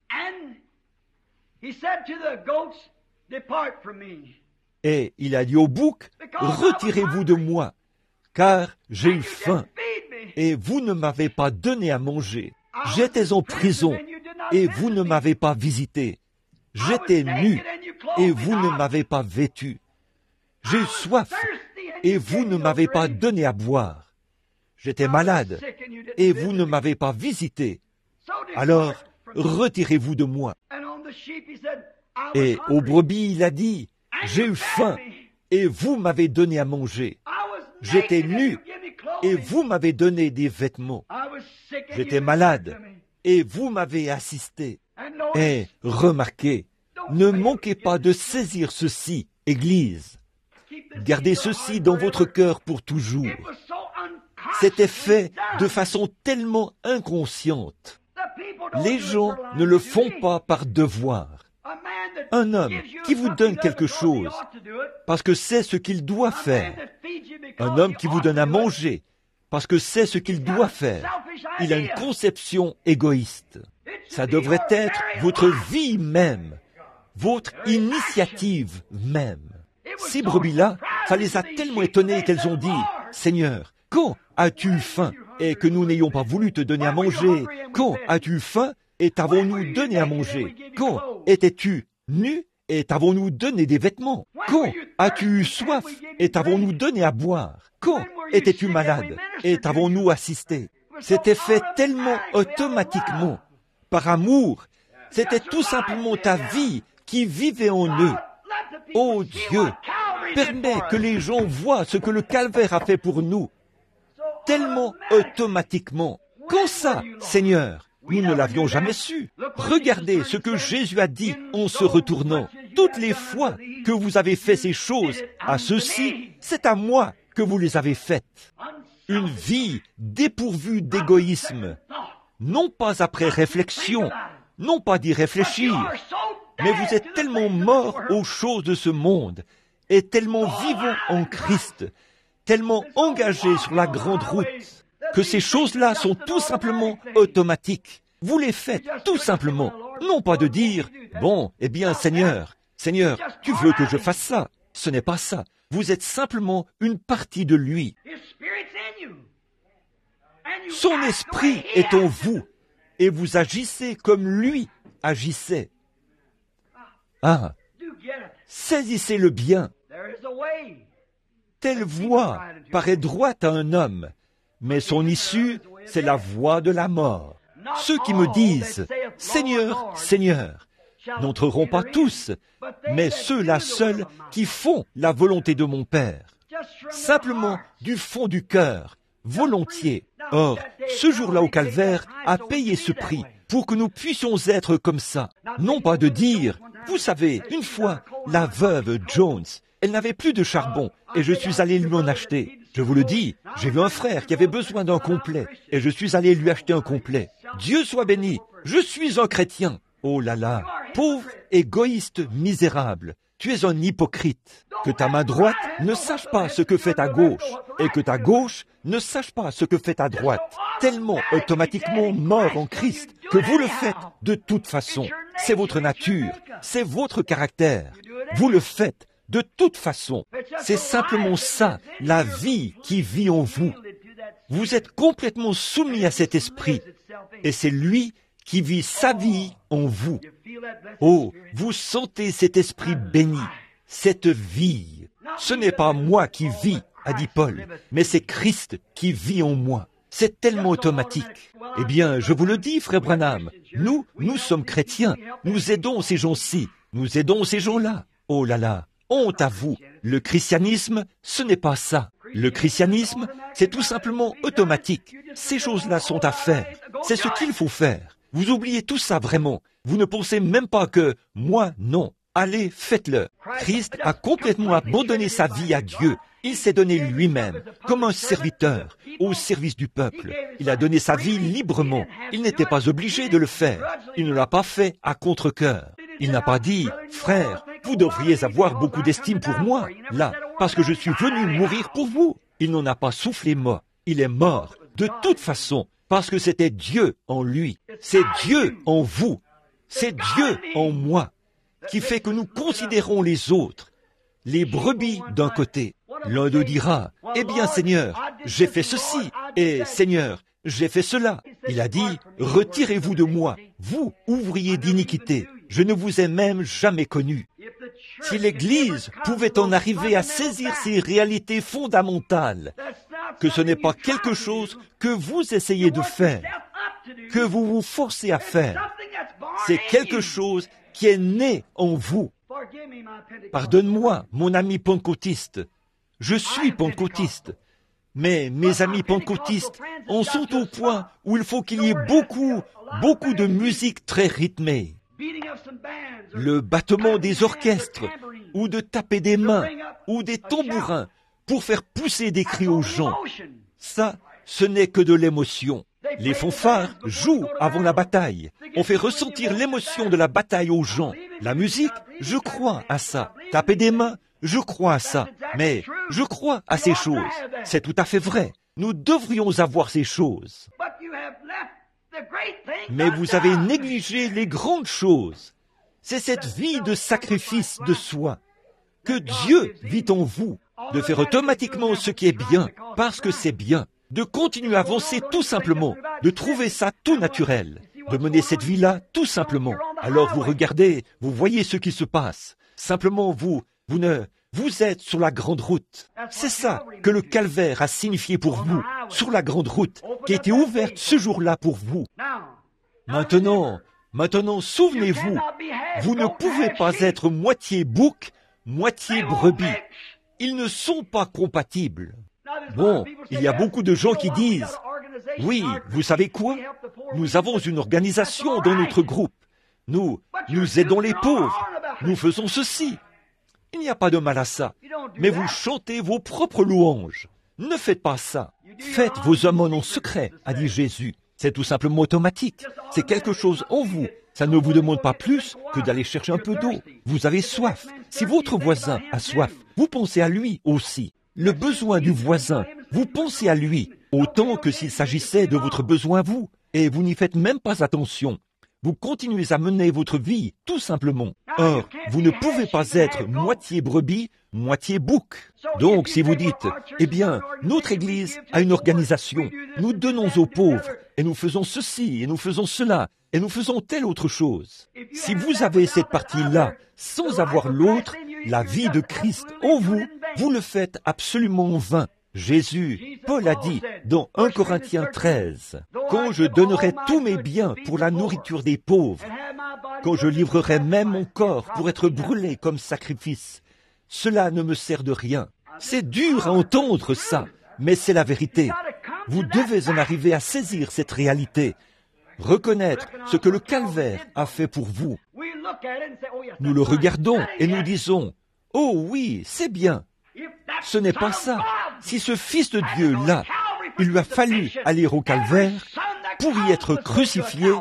Et il a dit aux boucs, retirez-vous de moi, car j'ai eu faim, et vous ne m'avez pas donné à manger. J'étais en prison, et vous ne m'avez pas visité. J'étais nu, et vous ne m'avez pas vêtu. J'ai eu soif, et vous ne m'avez pas donné à boire. J'étais malade, et vous ne m'avez pas visité. Alors, retirez-vous de moi. Et aux brebis, il a dit, j'ai eu faim, et vous m'avez donné à manger. J'étais nu, et vous m'avez donné des vêtements. J'étais malade, et vous m'avez assisté. Et remarquez, ne manquez pas de saisir ceci, Église. Gardez ceci dans votre cœur pour toujours. C'était fait de façon tellement inconsciente. Les gens ne le font pas par devoir. Un homme qui vous donne quelque chose parce que c'est ce qu'il doit faire. Un homme qui vous donne à manger parce que c'est ce qu'il doit faire. Il a une conception égoïste. Ça devrait être votre vie même, votre initiative même. Ces brebis-là, ça les a tellement étonnés qu'elles ont dit, « Seigneur, quand as-tu eu faim et que nous n'ayons pas voulu te donner à manger? Quand as-tu eu faim et t'avons-nous donné à manger? Quand étais-tu nu et t'avons-nous donné des vêtements? Quand as-tu eu soif et t'avons-nous donné à boire? Quand étais-tu malade et t'avons-nous assisté? » C'était fait tellement automatiquement, par amour, C'était tout simplement ta vie qui vivait en eux. Oh Dieu, permets que les gens voient ce que le calvaire a fait pour nous, tellement automatiquement. Quand ça, Seigneur? Nous ne l'avions jamais su. Regardez ce que Jésus a dit en se retournant. Toutes les fois que vous avez fait ces choses, à ceux-ci, c'est à moi que vous les avez faites. Une vie dépourvue d'égoïsme, non pas après réflexion, non pas d'y réfléchir, mais vous êtes tellement morts aux choses de ce monde et tellement vivants en Christ, tellement engagés sur la grande route, que ces choses-là sont tout simplement automatiques. Vous les faites tout simplement, non pas de dire « Bon, eh bien Seigneur, tu veux que je fasse ça ?» Ce n'est pas ça. Vous êtes simplement une partie de lui. Son esprit est en vous et vous agissez comme lui agissait. Ah, saisissez-le bien. Telle voie paraît droite à un homme, mais son issue, c'est la voie de la mort. Ceux qui me disent « Seigneur, Seigneur », n'entreront pas tous, mais ceux-là seuls qui font la volonté de mon Père. Simplement du fond du cœur, volontiers. Or, ce jour-là au calvaire a payé ce prix pour que nous puissions être comme ça. Non pas de dire, vous savez, une fois, la veuve Jones, elle n'avait plus de charbon et je suis allé lui en acheter. Je vous le dis, j'ai vu un frère qui avait besoin d'un complet et je suis allé lui acheter un complet. Dieu soit béni, je suis un chrétien. Oh là là, pauvre, égoïste, misérable, tu es un hypocrite. Que ta main droite ne sache pas ce que fait ta gauche, et que ta gauche ne sache pas ce que fait ta droite. Tellement automatiquement mort en Christ que vous le faites de toute façon. C'est votre nature, c'est votre caractère. Vous le faites de toute façon. C'est simplement ça, la vie qui vit en vous. Vous êtes complètement soumis à cet esprit, et c'est lui qui vit sa vie en vous. Oh, vous sentez cet esprit béni, cette vie. Ce n'est pas moi qui vis, a dit Paul, mais c'est Christ qui vit en moi. C'est tellement automatique. Eh bien, je vous le dis, frère Branham, nous sommes chrétiens. Nous aidons ces gens-ci. Nous aidons ces gens-là. Oh là là, honte à vous. Le christianisme, ce n'est pas ça. Le christianisme, c'est tout simplement automatique. Ces choses-là sont à faire. C'est ce qu'il faut faire. Vous oubliez tout ça vraiment. Vous ne pensez même pas que « moi, non ». Allez, faites-le. Christ a complètement abandonné sa vie à Dieu. Il s'est donné lui-même, comme un serviteur, au service du peuple. Il a donné sa vie librement. Il n'était pas obligé de le faire. Il ne l'a pas fait à contre-cœur. Il n'a pas dit « Frère, vous devriez avoir beaucoup d'estime pour moi, là, parce que je suis venu mourir pour vous. » Il n'en a pas soufflé mot. Il est mort, de toute façon, parce que c'était Dieu en lui. C'est Dieu en vous. C'est Dieu en moi, qui fait que nous considérons les autres, les brebis d'un côté. L'un d'eux dira, « Eh bien, Seigneur, j'ai fait ceci, et Seigneur, j'ai fait cela. » Il a dit, « Retirez-vous de moi, vous, ouvriers d'iniquité. Je ne vous ai même jamais connu. » Si l'Église pouvait en arriver à saisir ces réalités fondamentales, que ce n'est pas quelque chose que vous essayez de faire, que vous vous forcez à faire, c'est quelque chose qui est né en vous. Pardonne-moi, mon ami pentecôtiste. Je suis pentecôtiste. Mais mes amis pentecôtistes en sont au point où il faut qu'il y ait beaucoup de musique très rythmée. Le battement des orchestres, ou de taper des mains, ou des tambourins, pour faire pousser des cris aux gens. Ça, ce n'est que de l'émotion. Les fanfares jouent avant la bataille. On fait ressentir l'émotion de la bataille aux gens. La musique, je crois à ça. Taper des mains, je crois à ça. Mais je crois à ces choses. C'est tout à fait vrai. Nous devrions avoir ces choses. Mais vous avez négligé les grandes choses. C'est cette vie de sacrifice de soi que Dieu vit en vous, de faire automatiquement ce qui est bien, parce que c'est bien, de continuer à avancer tout simplement, de trouver ça tout naturel, de mener cette vie-là tout simplement. Alors vous regardez, vous voyez ce qui se passe. Simplement vous êtes sur la grande route. C'est ça que le calvaire a signifié pour vous, sur la grande route, qui a été ouverte ce jour-là pour vous. Maintenant, Maintenant, souvenez-vous, vous ne pouvez pas être moitié bouc, moitié brebis. Ils ne sont pas compatibles. Bon, il y a beaucoup de gens qui disent, « Oui, vous savez quoi? Nous avons une organisation dans notre groupe. Nous aidons les pauvres. Nous faisons ceci. » Il n'y a pas de mal à ça. Mais vous chantez vos propres louanges. Ne faites pas ça. Faites vos aumônes en secret, a dit Jésus. C'est tout simplement automatique. C'est quelque chose en vous. Ça ne vous demande pas plus que d'aller chercher un peu d'eau. Vous avez soif. Si votre voisin a soif, vous pensez à lui aussi. Le besoin du voisin, vous pensez à lui, autant que s'il s'agissait de votre besoin à vous. Et vous n'y faites même pas attention. Vous continuez à mener votre vie, tout simplement. Or, vous ne pouvez pas être moitié brebis, moitié bouc. Donc, si vous dites, eh bien, notre Église a une organisation, nous donnons aux pauvres, et nous faisons ceci, et nous faisons cela, et nous faisons telle autre chose. Si vous avez cette partie-là, sans avoir l'autre, la vie de Christ en vous, vous le faites absolument en vain. Jésus, Paul a dit dans 1 Corinthiens 13, « Quand je donnerai tous mes biens pour la nourriture des pauvres, quand je livrerai même mon corps pour être brûlé comme sacrifice, cela ne me sert de rien. » C'est dur à entendre ça, mais c'est la vérité. Vous devez en arriver à saisir cette réalité, reconnaître ce que le calvaire a fait pour vous. Nous le regardons et nous disons, « Oh oui, c'est bien. » Ce n'est pas ça. Si ce Fils de Dieu-là, il lui a fallu aller au calvaire pour y être crucifié,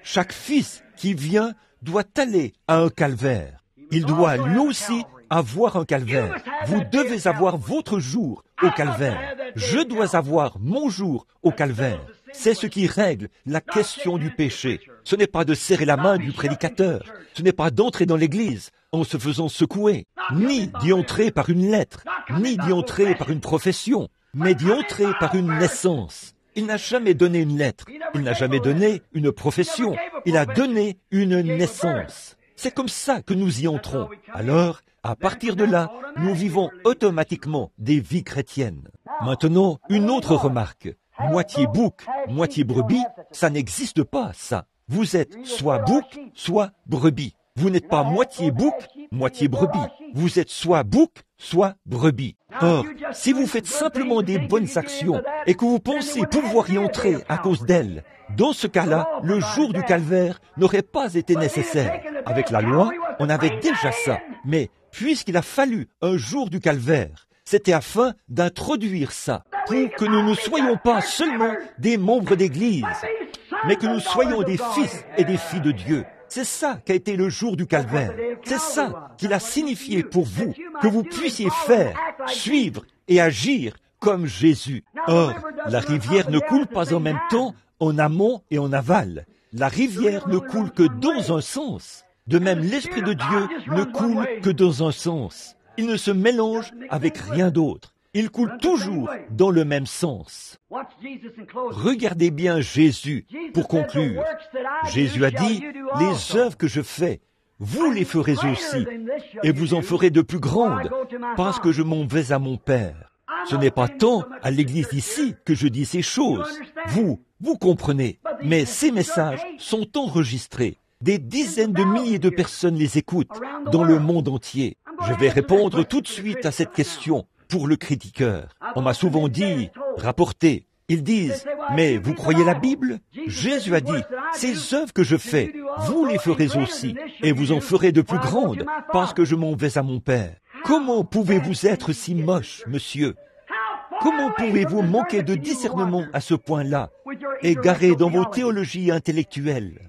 chaque fils qui vient doit aller à un calvaire. Il doit lui aussi avoir un calvaire. Vous devez avoir votre jour au calvaire. Je dois avoir mon jour au calvaire. C'est ce qui règle la question du péché. Ce n'est pas de serrer la main du prédicateur. Ce n'est pas d'entrer dans l'église en se faisant secouer, ni d'y entrer par une lettre, ni d'y entrer par une profession, mais d'y entrer par une naissance. Il n'a jamais donné une lettre, il n'a jamais donné une profession, il a donné une naissance. C'est comme ça que nous y entrons. Alors, à partir de là, nous vivons automatiquement des vies chrétiennes. Maintenant, une autre remarque. Moitié bouc, moitié brebis, ça n'existe pas, ça. Vous êtes soit bouc, soit brebis. Vous n'êtes pas moitié bouc, moitié brebis. Vous êtes soit bouc, soit brebis. Or, si vous faites simplement des bonnes actions et que vous pensez pouvoir y entrer à cause d'elles, dans ce cas-là, le jour du calvaire n'aurait pas été nécessaire. Avec la loi, on avait déjà ça. Mais puisqu'il a fallu un jour du calvaire, c'était afin d'introduire ça, pour que nous ne soyons pas seulement des membres d'Église, mais que nous soyons des fils et des filles de Dieu. C'est ça qu'a été le jour du calvaire. C'est ça qu'il a signifié pour vous, que vous puissiez faire, suivre et agir comme Jésus. Or, la rivière ne coule pas en même temps en amont et en aval. La rivière ne coule que dans un sens. De même, l'Esprit de Dieu ne coule que dans un sens. Il ne se mélange avec rien d'autre. Il coule toujours dans le même sens. Regardez bien Jésus pour conclure. Jésus a dit, « Les œuvres que je fais, vous les ferez aussi, et vous en ferez de plus grandes, parce que je m'en vais à mon Père. » Ce n'est pas tant à l'Église ici que je dis ces choses. Vous comprenez, mais ces messages sont enregistrés. Des dizaines de milliers de personnes les écoutent dans le monde entier. Je vais répondre tout de suite à cette question pour le critiqueur. On m'a souvent dit, rapporté, ils disent, mais vous croyez la Bible? Jésus a dit, ces œuvres que je fais, vous les ferez aussi, et vous en ferez de plus grandes, parce que je m'en vais à mon Père. Comment pouvez-vous être si moche, monsieur? Comment pouvez-vous manquer de discernement à ce point-là, égaré dans vos théologies intellectuelles?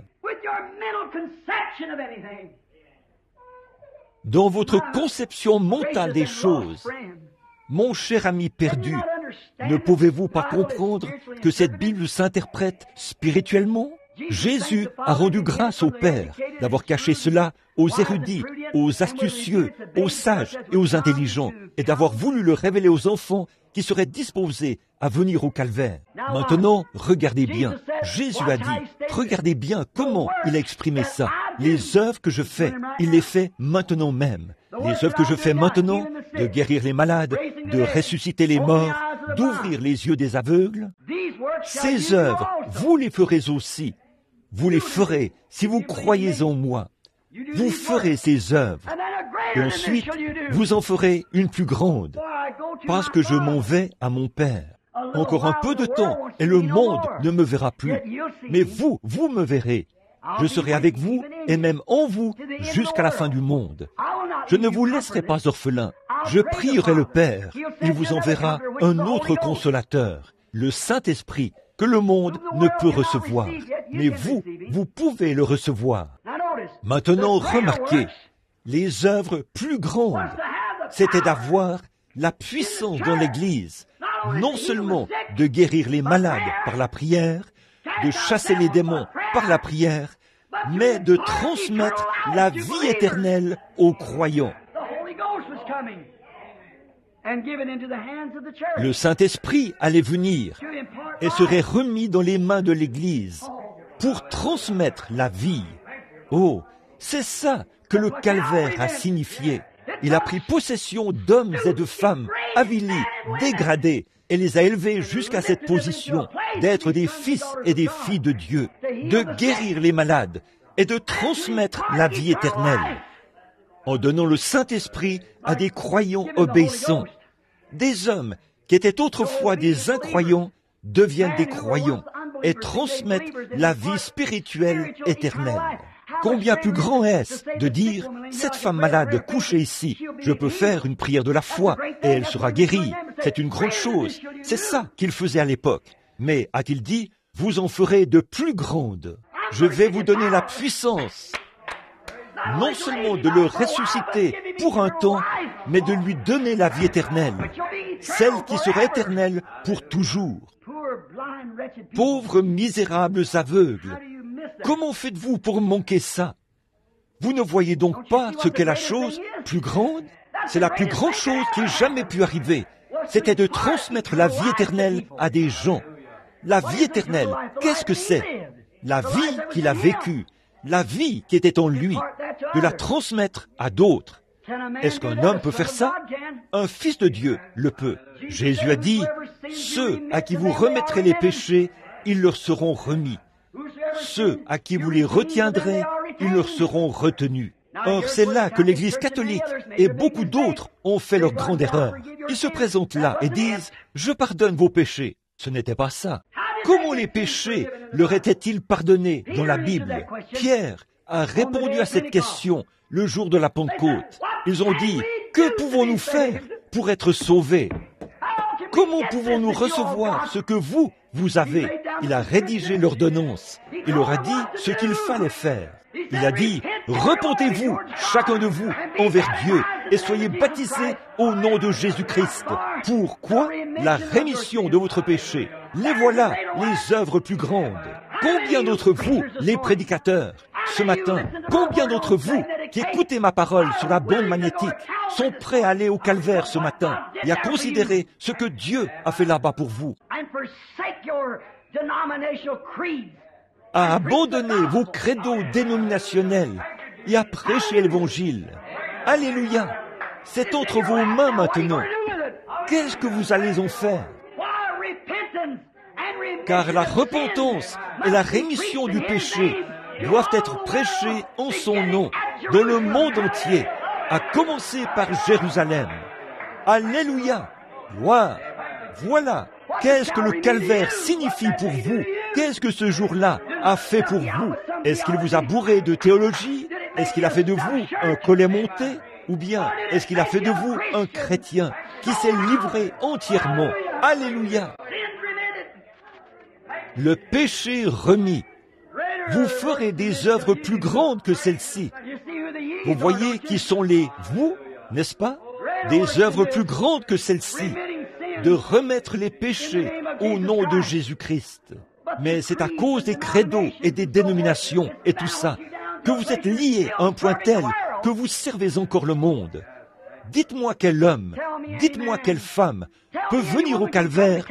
Dans votre conception mentale des choses, mon cher ami perdu, ne pouvez-vous pas comprendre que cette Bible s'interprète spirituellement? Jésus a rendu grâce au Père d'avoir caché cela aux érudits, aux astucieux, aux sages et aux intelligents, et d'avoir voulu le révéler aux enfants qui seraient disposés à venir au calvaire. Maintenant, regardez bien. Jésus a dit, regardez bien comment il a exprimé ça. Les œuvres que je fais, il les fait maintenant même. Les œuvres que je fais maintenant, de guérir les malades, de ressusciter les morts, d'ouvrir les yeux des aveugles, ces œuvres, vous les ferez aussi. Vous les ferez si vous croyez en moi. Vous ferez ces œuvres. Et ensuite, vous en ferez une plus grande, parce que je m'en vais à mon Père. Encore un peu de temps, et le monde ne me verra plus. Mais vous me verrez. Je serai avec vous, et même en vous, jusqu'à la fin du monde. Je ne vous laisserai pas orphelins. Je prierai le Père. Il vous enverra un autre consolateur, le Saint-Esprit, que le monde ne peut recevoir. Mais vous pouvez le recevoir. Maintenant, remarquez, les œuvres plus grandes, c'était d'avoir la puissance dans l'Église, non seulement de guérir les malades par la prière, de chasser les démons par la prière, mais de transmettre la vie éternelle aux croyants. Le Saint-Esprit allait venir et serait remis dans les mains de l'Église pour transmettre la vie. Oh, c'est ça que le calvaire a signifié. Il a pris possession d'hommes et de femmes avilis, dégradés, et les a élevés jusqu'à cette position d'être des fils et des filles de Dieu, de guérir les malades et de transmettre la vie éternelle, en donnant le Saint-Esprit à des croyants obéissants. Des hommes qui étaient autrefois des incroyants deviennent des croyants et transmettent la vie spirituelle éternelle. Combien plus grand est-ce de dire, cette femme malade couchée ici, je peux faire une prière de la foi et elle sera guérie. C'est une grande chose. C'est ça qu'il faisait à l'époque. Mais, a-t-il dit, vous en ferez de plus grandes. Je vais vous donner la puissance, non seulement de le ressusciter pour un temps, mais de lui donner la vie éternelle, celle qui sera éternelle pour toujours. Pauvres misérables aveugles, comment faites-vous pour manquer ça? Vous ne voyez donc pas ce qu'est la chose plus grande? C'est la plus grande chose qui ait jamais pu arriver. C'était de transmettre la vie éternelle à des gens. La vie éternelle, qu'est-ce que c'est? La vie qu'il a vécue, la vie qui était en lui, de la transmettre à d'autres. Est-ce qu'un homme peut faire ça? Un fils de Dieu le peut. Jésus a dit, ceux à qui vous remettrez les péchés, ils leur seront remis. Ceux à qui vous les retiendrez, ils leur seront retenus. Or, c'est là que l'Église catholique et beaucoup d'autres ont fait leur grande erreur. Ils se présentent là et disent, je pardonne vos péchés. Ce n'était pas ça. Comment les péchés leur étaient-ils pardonnés dans la Bible? Pierre a répondu à cette question le jour de la Pentecôte. Ils ont dit, que pouvons-nous faire pour être sauvés? Comment pouvons-nous recevoir ce que vous avez? Il a rédigé l'ordonnance. Il leur a dit ce qu'il fallait faire. Il a dit, repentez-vous, chacun de vous, envers Dieu, et soyez baptisés au nom de Jésus-Christ. Pourquoi? La rémission de votre péché. Les voilà, les œuvres plus grandes. Combien d'entre vous, les prédicateurs, ce matin, combien d'entre vous qui écoutez ma parole sur la bande magnétique sont prêts à aller au calvaire ce matin et à considérer ce que Dieu a fait là-bas pour vous, à abandonner vos credos dénominationnels et à prêcher l'Évangile? Alléluia! C'est entre vos mains maintenant. Qu'est-ce que vous allez en faire? Car la repentance et la rémission du péché doivent être prêchées en son nom dans le monde entier, à commencer par Jérusalem. Alléluia! Gloire! Voilà! Qu'est-ce que le calvaire signifie pour vous? Qu'est-ce que ce jour-là a fait pour vous? Est-ce qu'il vous a bourré de théologie? Est-ce qu'il a fait de vous un collet monté? Ou bien est-ce qu'il a fait de vous un chrétien qui s'est livré entièrement? Alléluia! Le péché remis. Vous ferez des œuvres plus grandes que celles-ci. Vous voyez qui sont les vous, n'est-ce pas? Des œuvres plus grandes que celles-ci. De remettre les péchés au nom de Jésus-Christ. Mais c'est à cause des credos et des dénominations et tout ça que vous êtes liés à un point tel que vous servez encore le monde. Dites-moi quel homme, dites-moi quelle femme peut venir au calvaire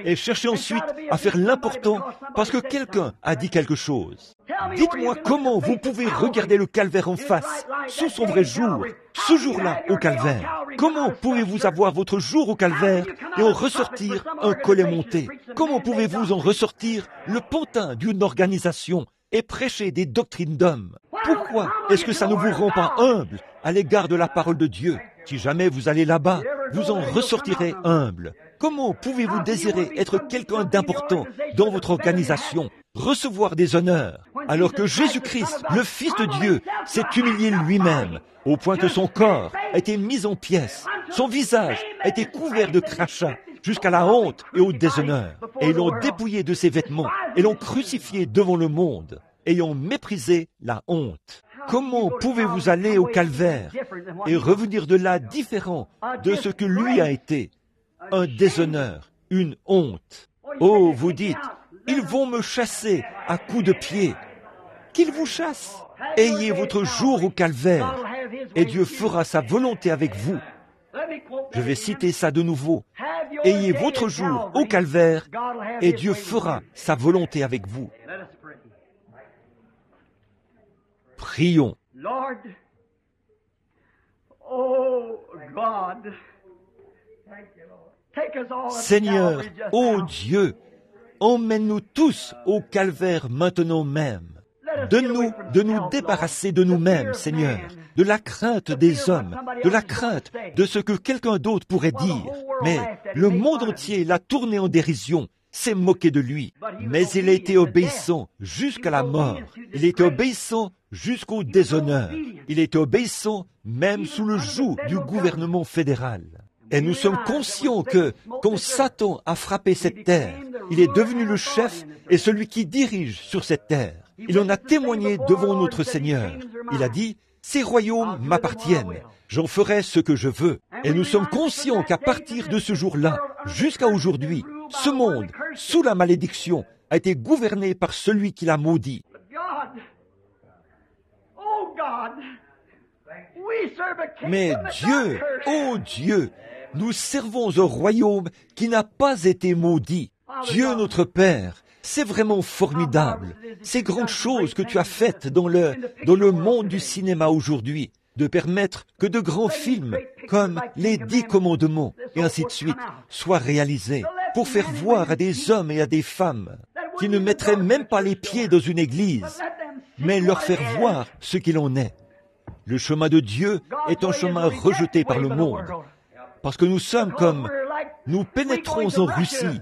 et chercher ensuite à faire l'important parce que quelqu'un a dit quelque chose. Dites-moi comment vous pouvez regarder le calvaire en face, sous son vrai jour, ce jour-là au calvaire. Comment pouvez-vous avoir votre jour au calvaire et en ressortir un collet monté? Comment pouvez-vous en ressortir le pantin d'une organisation et prêcher des doctrines d'hommes. Pourquoi est-ce que ça ne vous rend pas humble à l'égard de la parole de Dieu? Si jamais vous allez là-bas, vous en ressortirez humble. Comment pouvez-vous désirer être quelqu'un d'important dans votre organisation, recevoir des honneurs, alors que Jésus-Christ, le Fils de Dieu, s'est humilié lui-même, au point que son corps a été mis en pièces, son visage a été couvert de crachats, jusqu'à la honte et au déshonneur, et ils l'ont dépouillé de ses vêtements, et l'ont crucifié devant le monde, ayant méprisé la honte. Comment pouvez-vous aller au calvaire et revenir de là différent de ce que lui a été? Un déshonneur, une honte. Oh, vous dites, ils vont me chasser à coups de pied. Qu'ils vous chassent. Ayez votre jour au calvaire, et Dieu fera sa volonté avec vous. Je vais citer ça de nouveau. Ayez votre jour au calvaire, et Dieu fera sa volonté avec vous. Prions. Lord, oh God, take us all up to Seigneur, Calvary just ô now. Dieu, emmène-nous tous au calvaire maintenant même. Donne-nous de nous débarrasser de nous-mêmes, Seigneur, de la crainte des hommes, de la crainte de ce que quelqu'un d'autre pourrait dire. Mais le monde entier l'a tourné en dérision, s'est moqué de lui. Mais il a été obéissant jusqu'à la mort. Il était obéissant jusqu'au déshonneur. Il était obéissant même sous le joug du gouvernement fédéral. Et nous sommes conscients que, quand Satan a frappé cette terre, il est devenu le chef et celui qui dirige sur cette terre. Il en a témoigné devant notre Seigneur. Il a dit, « Ces royaumes m'appartiennent, j'en ferai ce que je veux. » Et nous sommes conscients qu'à partir de ce jour-là, jusqu'à aujourd'hui, ce monde, sous la malédiction, a été gouverné par celui qui l'a maudit. God, oh God, we serve a kingdom Mais that's Dieu, not cursed. ô Dieu, nous servons un royaume qui n'a pas été maudit. Dieu notre Père, c'est vraiment formidable. Ces grandes choses que tu as faites dans le monde du cinéma aujourd'hui, de permettre que de grands films comme les 10 commandements et ainsi de suite soient réalisés pour faire voir à des hommes et à des femmes qui ne mettraient même pas les pieds dans une église, mais leur faire voir ce qu'il en est. Le chemin de Dieu est un chemin rejeté par le monde, parce que nous sommes comme, nous pénétrons en Russie,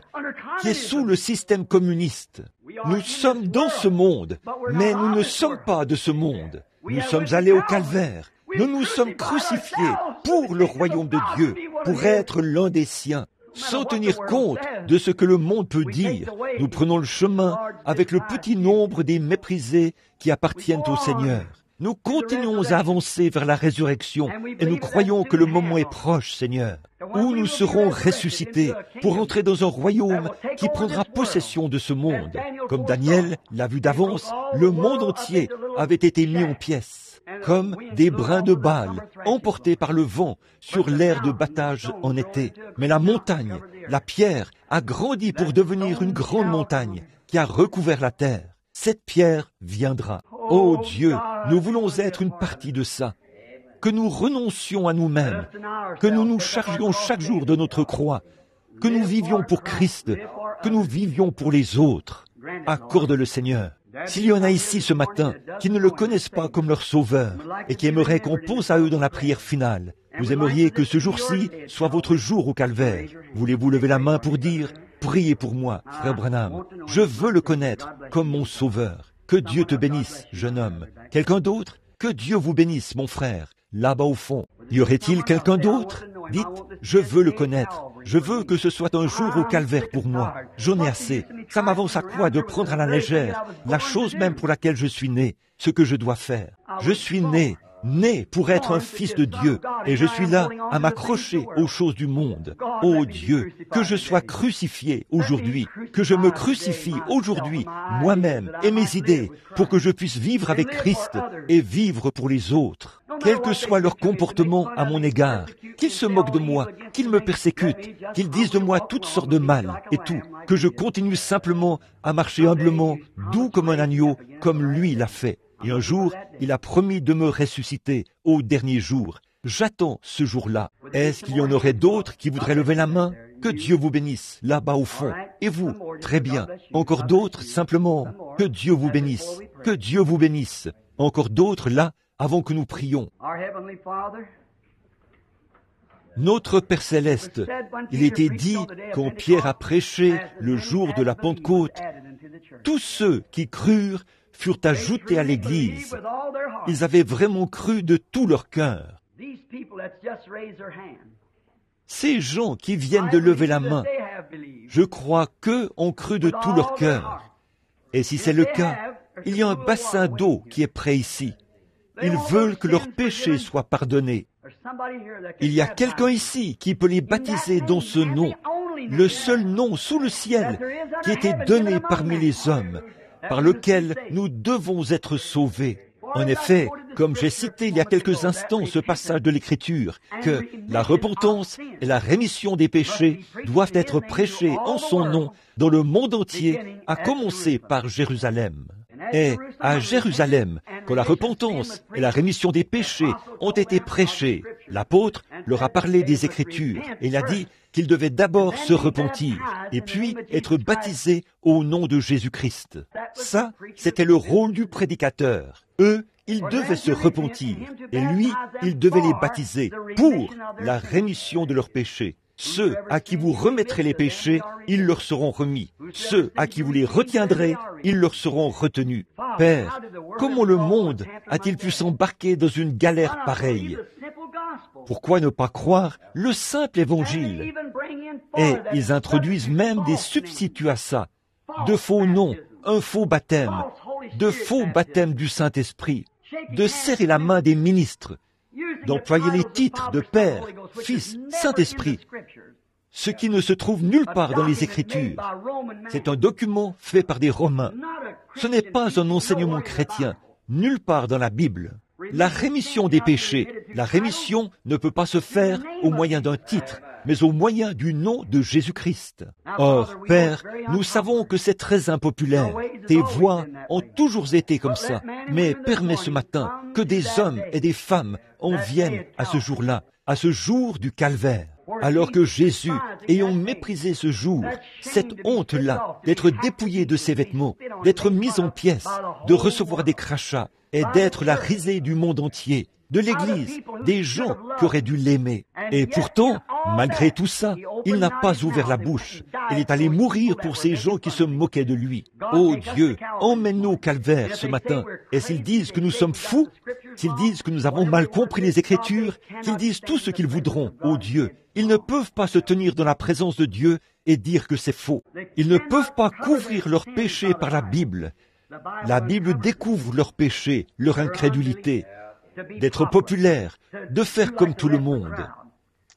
qui est sous le système communiste. Nous sommes dans ce monde, mais nous ne sommes pas de ce monde. Nous sommes allés au calvaire. Nous nous sommes crucifiés pour le royaume de Dieu, pour être l'un des siens. Sans tenir compte de ce que le monde peut dire, nous prenons le chemin avec le petit nombre des méprisés qui appartiennent au Seigneur. Nous continuons à avancer vers la résurrection et nous croyons que le moment est proche, Seigneur, où nous serons ressuscités pour entrer dans un royaume qui prendra possession de ce monde. Comme Daniel l'a vu d'avance, le monde entier avait été mis en pièces, comme des brins de balles emportés par le vent sur l'air de battage en été. Mais la montagne, la pierre, a grandi pour devenir une grande montagne qui a recouvert la terre. Cette pierre viendra. Ô Dieu, nous voulons être une partie de ça. Que nous renoncions à nous-mêmes, que nous nous chargions chaque jour de notre croix, que nous vivions pour Christ, que nous vivions pour les autres. Accorde-le, Seigneur. S'il y en a ici ce matin qui ne le connaissent pas comme leur sauveur et qui aimeraient qu'on pense à eux dans la prière finale, vous aimeriez que ce jour-ci soit votre jour au calvaire. Voulez-vous lever la main pour dire « Priez pour moi, frère Branham. Je veux le connaître comme mon sauveur. » Que Dieu te bénisse, jeune homme. Quelqu'un d'autre? Que Dieu vous bénisse, mon frère, là-bas au fond. Y aurait-il quelqu'un d'autre? Dites, je veux le connaître. Je veux que ce soit un jour au calvaire pour moi. J'en ai assez. Ça m'avance à quoi de prendre à la légère la chose même pour laquelle je suis né, ce que je dois faire? Je suis né pour être un fils de Dieu, et je suis là à m'accrocher aux choses du monde. Ô Dieu, que je sois crucifié aujourd'hui, que je me crucifie aujourd'hui, moi-même et mes idées, pour que je puisse vivre avec Christ et vivre pour les autres. Quel que soit leur comportement à mon égard, qu'ils se moquent de moi, qu'ils me persécutent, qu'ils disent de moi toutes sortes de mal et tout, que je continue simplement à marcher humblement, doux comme un agneau, comme lui l'a fait. Et un jour, il a promis de me ressusciter au dernier jour. J'attends ce jour-là. Est-ce qu'il y en aurait d'autres qui voudraient lever la main? Que Dieu vous bénisse, là-bas au fond. Et vous? Très bien. Encore d'autres? Simplement, que Dieu vous bénisse. Que Dieu vous bénisse. Encore d'autres là, avant que nous prions. Our Heavenly Father, Notre Père Céleste, il était dit quand Pierre a prêché le jour de la Pentecôte, tous ceux qui crurent furent ajoutés à l'Église. Ils avaient vraiment cru de tout leur cœur. these people that's just raised their hand, Ces gens qui viennent de lever la main, je crois qu'eux ont cru de tout leur cœur. Et si c'est le cas, il y a un bassin d'eau qui est prêt ici. Ils veulent que leurs péchés soient pardonnés. Il y a quelqu'un ici qui peut les baptiser dans ce nom, le seul nom sous le ciel qui était donné parmi les hommes, par lequel nous devons être sauvés. En effet, comme j'ai cité il y a quelques instants ce passage de l'Écriture, que la repentance et la rémission des péchés doivent être prêchés en son nom dans le monde entier, à commencer par Jérusalem. Et à Jérusalem, quand la repentance et la rémission des péchés ont été prêchés, l'apôtre leur a parlé des Écritures et il a dit qu'ils devaient d'abord se repentir et puis être baptisés au nom de Jésus-Christ. Ça, c'était le rôle du prédicateur. Eux, ils devaient se repentir et lui, il devait les baptiser pour la rémission de leurs péchés. Ceux à qui vous remettrez les péchés, ils leur seront remis. Ceux à qui vous les retiendrez, ils leur seront retenus. Père, comment le monde a-t-il pu s'embarquer dans une galère pareille? Pourquoi ne pas croire le simple évangile? Et ils introduisent même des substituts à ça. De faux noms, un faux baptême, de faux baptême du Saint-Esprit, de serrer la main des ministres, d'employer les titres de Père, Fils, Saint-Esprit, ce qui ne se trouve nulle part dans les Écritures. C'est un document fait par des Romains. Ce n'est pas un enseignement chrétien, nulle part dans la Bible. La rémission des péchés, la rémission ne peut pas se faire au moyen d'un titre, mais au moyen du nom de Jésus-Christ. Or, Père, nous savons que c'est très impopulaire. Tes voix ont toujours été comme ça, mais permets ce matin que des hommes et des femmes en viennent à ce jour-là, à ce jour du calvaire. Alors que Jésus, ayant méprisé ce jour, cette honte-là, d'être dépouillé de ses vêtements, d'être mis en pièces, de recevoir des crachats et d'être la risée du monde entier, de l'Église, des gens qui auraient dû l'aimer. Et pourtant, malgré tout ça, il n'a pas ouvert la bouche. Il est allé mourir pour ces gens qui se moquaient de lui. Oh Dieu, emmène-nous au calvaire ce matin. Et s'ils disent que nous sommes fous, s'ils disent que nous avons mal compris les Écritures, qu'ils disent tout ce qu'ils voudront, oh Dieu, ils ne peuvent pas se tenir dans la présence de Dieu et dire que c'est faux. Ils ne peuvent pas couvrir leurs péchés par la Bible. La Bible découvre leurs péchés, leur incrédulité, d'être populaire, de faire comme tout le monde.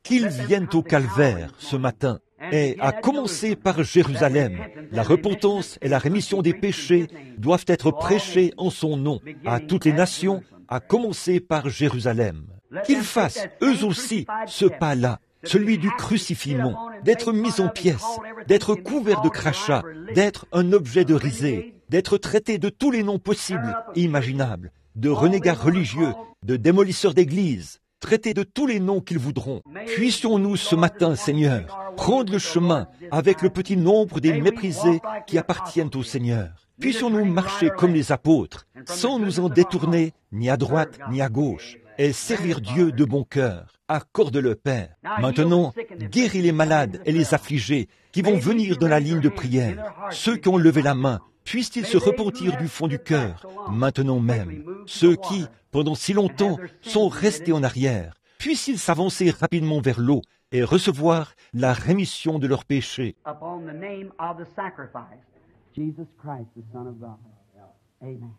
Qu'ils viennent au calvaire ce matin, et à commencer par Jérusalem. La repentance et la rémission des péchés doivent être prêchés en son nom à toutes les nations, à commencer par Jérusalem. Qu'ils fassent eux aussi ce pas-là, celui du crucifiement, d'être mis en pièces, d'être couverts de crachats, d'être un objet de risée, d'être traités de tous les noms possibles et imaginables, de renégats religieux, de démolisseurs d'églises, traités de tous les noms qu'ils voudront. Puissions-nous ce matin, Seigneur, prendre le chemin avec le petit nombre des méprisés qui appartiennent au Seigneur. Puissions-nous marcher comme les apôtres, sans nous en détourner ni à droite ni à gauche, et servir Dieu de bon cœur. Accorde-le, Père. Maintenant, guéris les malades et les affligés qui vont venir dans la ligne de prière. Ceux qui ont levé la main, puissent-ils se repentir du fond du cœur, maintenant même. Ceux qui, pendant si longtemps, sont restés en arrière, puissent-ils s'avancer rapidement vers l'eau et recevoir la rémission de leurs péchés. upon the name of the sacrifice, Jesus Christ, the Son of God. Amen.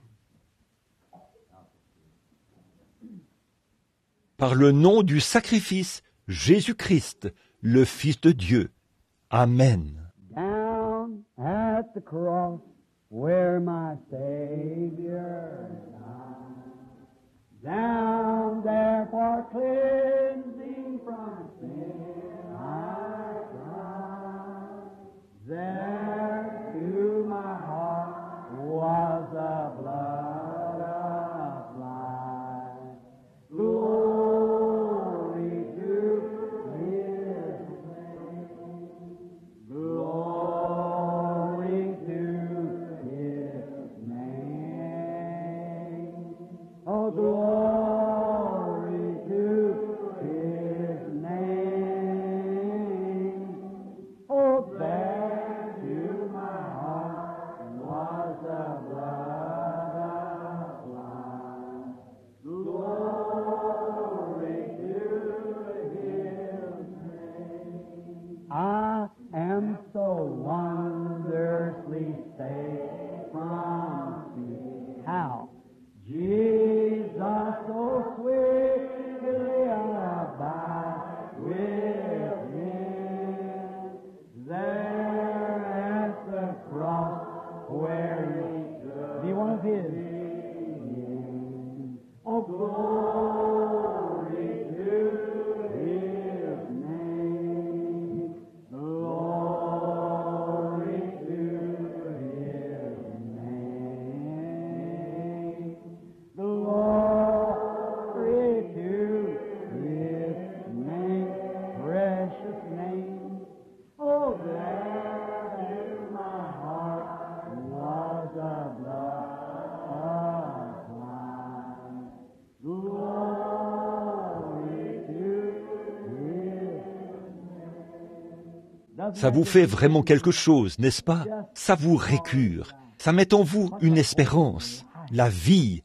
Par le nom du sacrifice, Jésus-Christ, le Fils de Dieu. Amen. Down at the cross where my Savior died, down there for cleansing from sin I cried. There to my heart was the blood applied. Glory to His name. Glory to His name. His name. Oh, glory to His name. Glory to His name. Glory to His name. Precious name. Oh, there in my heart was a blood line. Glory to His. Ça vous fait vraiment quelque chose, n'est-ce pas? Ça vous récure. Ça met en vous une espérance. La vie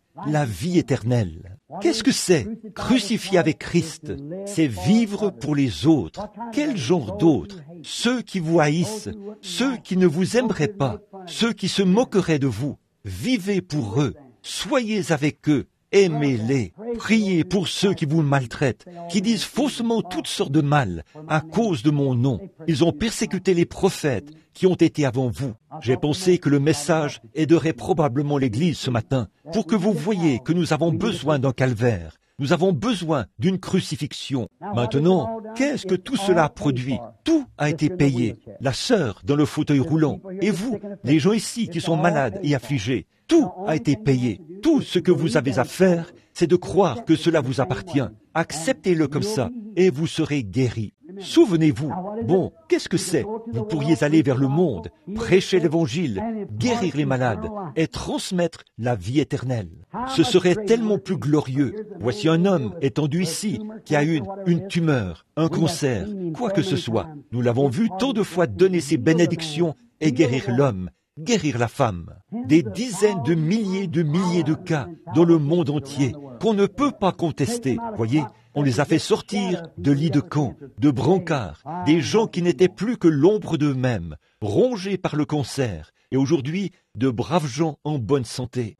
éternelle. Qu'est-ce que c'est? Crucifié avec Christ, c'est vivre pour les autres. Quel genre d'autres? Ceux qui vous haïssent, ceux qui ne vous aimeraient pas, ceux qui se moqueraient de vous. Vivez pour eux, soyez avec eux, aimez-les. Priez pour ceux qui vous maltraitent, qui disent faussement toutes sortes de mal à cause de mon nom. Ils ont persécuté les prophètes qui ont été avant vous. J'ai pensé que le message aiderait probablement l'Église ce matin pour que vous voyiez que nous avons besoin d'un calvaire. Nous avons besoin d'une crucifixion. Maintenant, qu'est-ce que tout cela produit? Tout a été payé. La sœur dans le fauteuil roulant et vous, les gens ici qui sont malades et affligés, tout a été payé. Tout ce que vous avez à faire, c'est de croire que cela vous appartient. Acceptez-le comme ça et vous serez guéris. Souvenez-vous, bon, qu'est-ce que c'est? Vous pourriez aller vers le monde, prêcher l'Évangile, guérir les malades et transmettre la vie éternelle. Ce serait tellement plus glorieux. Voici un homme étendu ici qui a une tumeur, un cancer, quoi que ce soit. Nous l'avons vu tant de fois donner ses bénédictions et guérir l'homme, guérir la femme. Des dizaines de milliers de cas dans le monde entier qu'on ne peut pas contester. Voyez, on les a fait sortir de lits de camp, de brancards, des gens qui n'étaient plus que l'ombre d'eux-mêmes, rongés par le cancer, et aujourd'hui, de braves gens en bonne santé.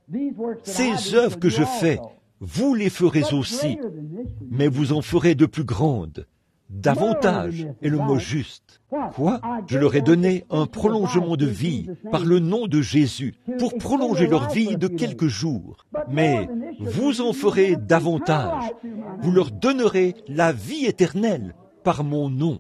Ces œuvres que je fais, vous les ferez aussi, mais vous en ferez de plus grandes. Davantage est le mot juste. Quoi? Je leur ai donné un prolongement de vie par le nom de Jésus pour prolonger leur vie de quelques jours. Mais vous en ferez davantage. Vous leur donnerez la vie éternelle par mon nom.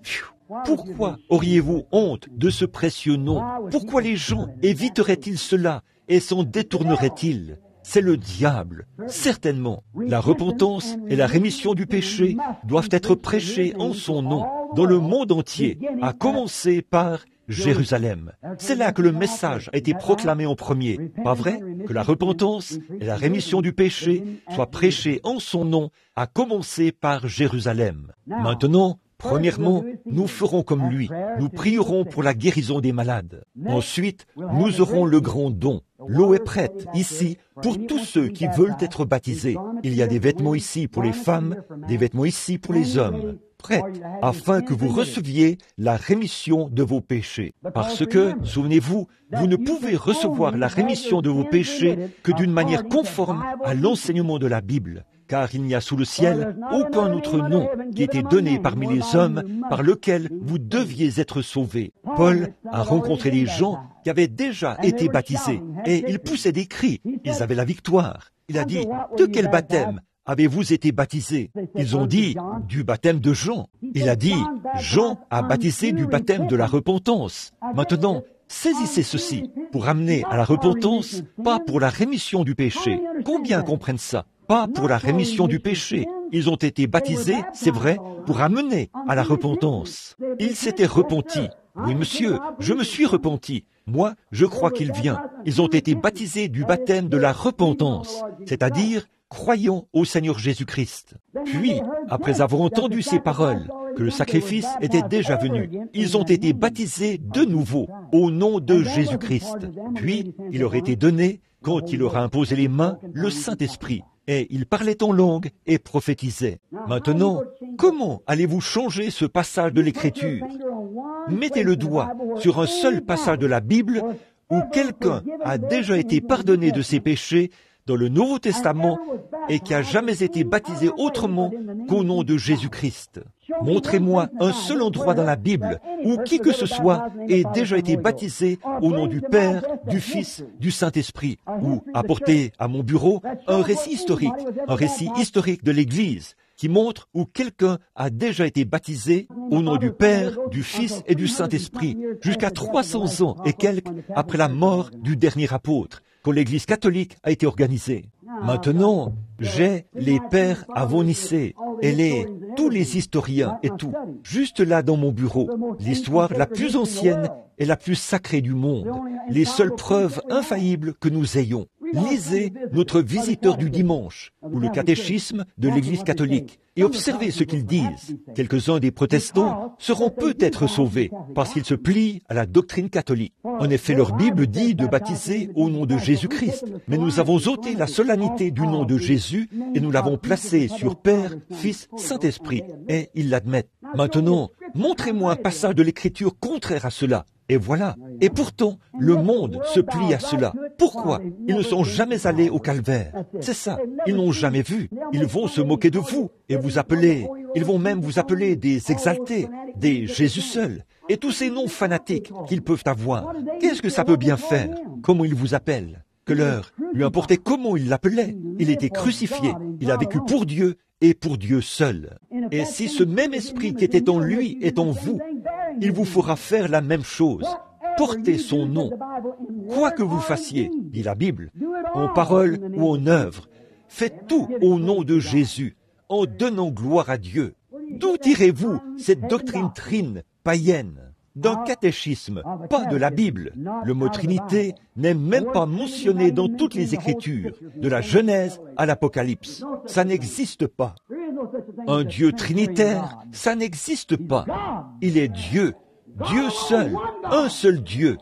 Pfiou. Pourquoi auriez-vous honte de ce précieux nom? Pourquoi les gens éviteraient-ils cela et s'en détourneraient-ils? C'est le diable, certainement. La repentance et la rémission du péché doivent être prêchées en son nom, dans le monde entier, à commencer par Jérusalem. C'est là que le message a été proclamé en premier. Pas vrai? Que la repentance et la rémission du péché soient prêchées en son nom, à commencer par Jérusalem. Maintenant, premièrement, nous ferons comme lui. Nous prierons pour la guérison des malades. Ensuite, nous aurons le grand don. L'eau est prête ici pour tous ceux qui veulent être baptisés. Il y a des vêtements ici pour les femmes, des vêtements ici pour les hommes, prêts afin que vous receviez la rémission de vos péchés. Parce que, souvenez-vous, vous ne pouvez recevoir la rémission de vos péchés que d'une manière conforme à l'enseignement de la Bible. Car il n'y a sous le ciel aucun autre nom qui ait été donné parmi les hommes par lequel vous deviez être sauvés. Paul a rencontré des gens qui avaient déjà été baptisés et ils poussaient des cris. Ils avaient la victoire. Il a dit, de quel baptême avez-vous été baptisés? Ils ont dit, du baptême de Jean. Il a dit, Jean a baptisé du baptême de la repentance. Maintenant, saisissez ceci pour amener à la repentance, pas pour la rémission du péché. Combien comprennent ça? Pas pour la rémission du péché. Ils ont été baptisés, c'est vrai, pour amener à la repentance. Ils s'étaient repentis. Oui, monsieur, je me suis repenti. Moi, je crois qu'il vient. Ils ont été baptisés du baptême de la repentance, c'est-à-dire croyant au Seigneur Jésus-Christ. Puis, après avoir entendu ces paroles, que le sacrifice était déjà venu, ils ont été baptisés de nouveau au nom de Jésus-Christ. Puis, il leur était donné, quand il leur a imposé les mains, le Saint-Esprit. Et ils parlaient en langue et prophétisaient. Maintenant, comment allez-vous changer ce passage de l'Écriture? Mettez le doigt sur un seul passage de la Bible où quelqu'un a déjà été pardonné de ses péchés dans le Nouveau Testament et qui a jamais été baptisé autrement qu'au nom de Jésus-Christ. Montrez-moi un seul endroit dans la Bible où qui que ce soit ait déjà été baptisé au nom du Père, du Fils, du Saint-Esprit, ou apportez à mon bureau un récit historique de l'Église, qui montre où quelqu'un a déjà été baptisé au nom du Père, du Fils et du Saint-Esprit, jusqu'à 300 ans et quelques après la mort du dernier apôtre, quand l'Église catholique a été organisée. Maintenant, j'ai les pères avonicés et tous les historiens et tout, juste là dans mon bureau, l'histoire la plus ancienne et la plus sacrée du monde, les seules preuves infaillibles que nous ayons. Lisez notre visiteur du dimanche, ou le catéchisme de l'Église catholique, et observez ce qu'ils disent. Quelques-uns des protestants seront peut-être sauvés, parce qu'ils se plient à la doctrine catholique. En effet, leur Bible dit de baptiser au nom de Jésus-Christ, mais nous avons ôté la solennité du nom de Jésus, et nous l'avons placé sur Père, Fils, Saint-Esprit, et ils l'admettent. Maintenant, montrez-moi un passage de l'Écriture contraire à cela. Et voilà. Et pourtant, le monde se plie à cela. Pourquoi? Ils ne sont jamais allés au calvaire. C'est ça. Ils n'ont jamais vu. Ils vont se moquer de vous et vous appeler. Ils vont même vous appeler des exaltés, des Jésus seuls. Et tous ces noms fanatiques qu'ils peuvent avoir. Qu'est-ce que ça peut bien faire? Comment ils vous appellent? Que leur lui importait comment ils l'appelaient. Il était crucifié. Il a vécu pour Dieu et pour Dieu seul. Et si ce même esprit qui était en lui est en vous, il vous fera faire la même chose. Portez son nom. Quoi que vous fassiez, dit la Bible, en parole ou en œuvre, faites tout au nom de Jésus, en donnant gloire à Dieu. D'où tirez-vous cette doctrine trine, païenne? D'un catéchisme, pas de la Bible. Le mot Trinité n'est même pas mentionné dans toutes les Écritures, de la Genèse à l'Apocalypse. Ça n'existe pas. Un Dieu trinitaire, ça n'existe pas. Il est Dieu, Dieu seul, un seul Dieu.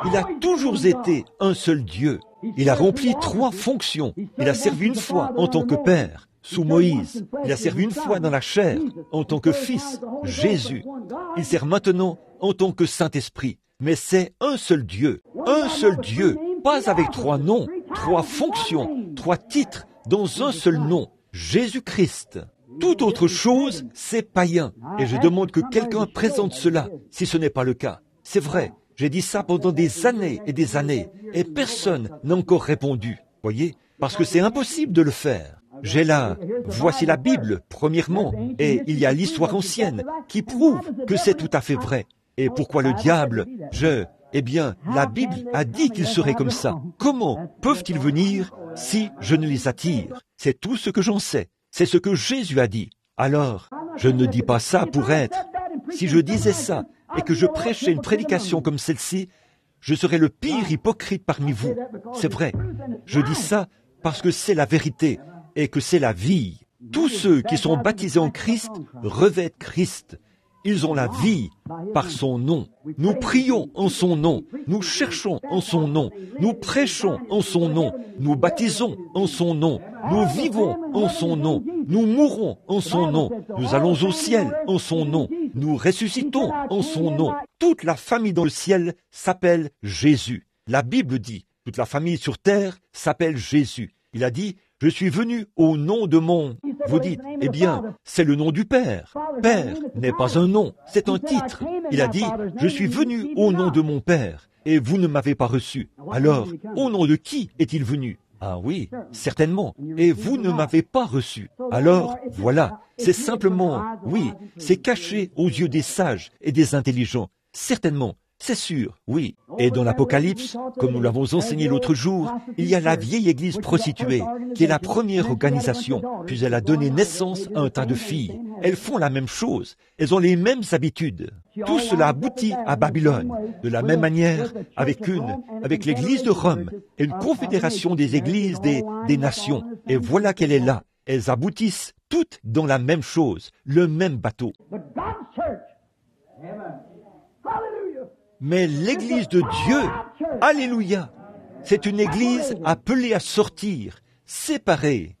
Il a toujours été un seul Dieu. Il a rempli 3 fonctions. Il a servi une fois en tant que Père, sous Moïse. Il a servi une fois dans la chair, en tant que Fils, Jésus. Il sert maintenant en tant que Saint-Esprit. Mais c'est un seul Dieu, pas avec 3 noms, 3 fonctions, 3 titres, dans un seul nom, Jésus-Christ. Toute autre chose, c'est païen. Et je demande que quelqu'un présente cela, si ce n'est pas le cas. C'est vrai, j'ai dit ça pendant des années, et personne n'a encore répondu. Voyez, parce que c'est impossible de le faire. J'ai là, voici la Bible, premièrement, et il y a l'histoire ancienne qui prouve que c'est tout à fait vrai. Et pourquoi le diable, eh bien, la Bible a dit qu'ils seraient comme ça. Comment peuvent-ils venir si je ne les attire? C'est tout ce que j'en sais. C'est ce que Jésus a dit. Alors, je ne dis pas ça pour être. Si je disais ça et que je prêchais une prédication comme celle-ci, je serais le pire hypocrite parmi vous. C'est vrai. Je dis ça parce que c'est la vérité et que c'est la vie. Tous ceux qui sont baptisés en Christ revêtent Christ. Ils ont la vie par son nom. Nous prions en son nom. Nous cherchons en son nom. Nous prêchons en son nom. Nous baptisons en son nom. Nous vivons en son nom. Nous mourons en son nom. Nous allons au ciel en son nom. Nous ressuscitons en son nom. Toute la famille dans le ciel s'appelle Jésus. La Bible dit, toute la famille sur terre s'appelle Jésus. Il a dit, je suis venu au nom de mon... Vous dites, eh bien, c'est le nom du Père. Père n'est pas un nom, c'est un titre. Il a dit, je suis venu au nom de mon Père, et vous ne m'avez pas reçu. Alors, au nom de qui est-il venu? Ah oui, certainement, et vous ne m'avez pas reçu. Alors, voilà, c'est simplement, oui, c'est caché aux yeux des sages et des intelligents. Certainement. C'est sûr, oui. Et dans l'Apocalypse, comme nous l'avons enseigné l'autre jour, il y a la vieille église prostituée, qui est la première organisation, puis elle a donné naissance à un tas de filles. Elles font la même chose, elles ont les mêmes habitudes. Tout cela aboutit à Babylone, de la même manière avec l'église de Rome, et une confédération des églises des nations. Et voilà qu'elle est là. Elles aboutissent toutes dans la même chose, le même bateau. Mais l'église de Dieu, alléluia, c'est une église appelée à sortir, séparée.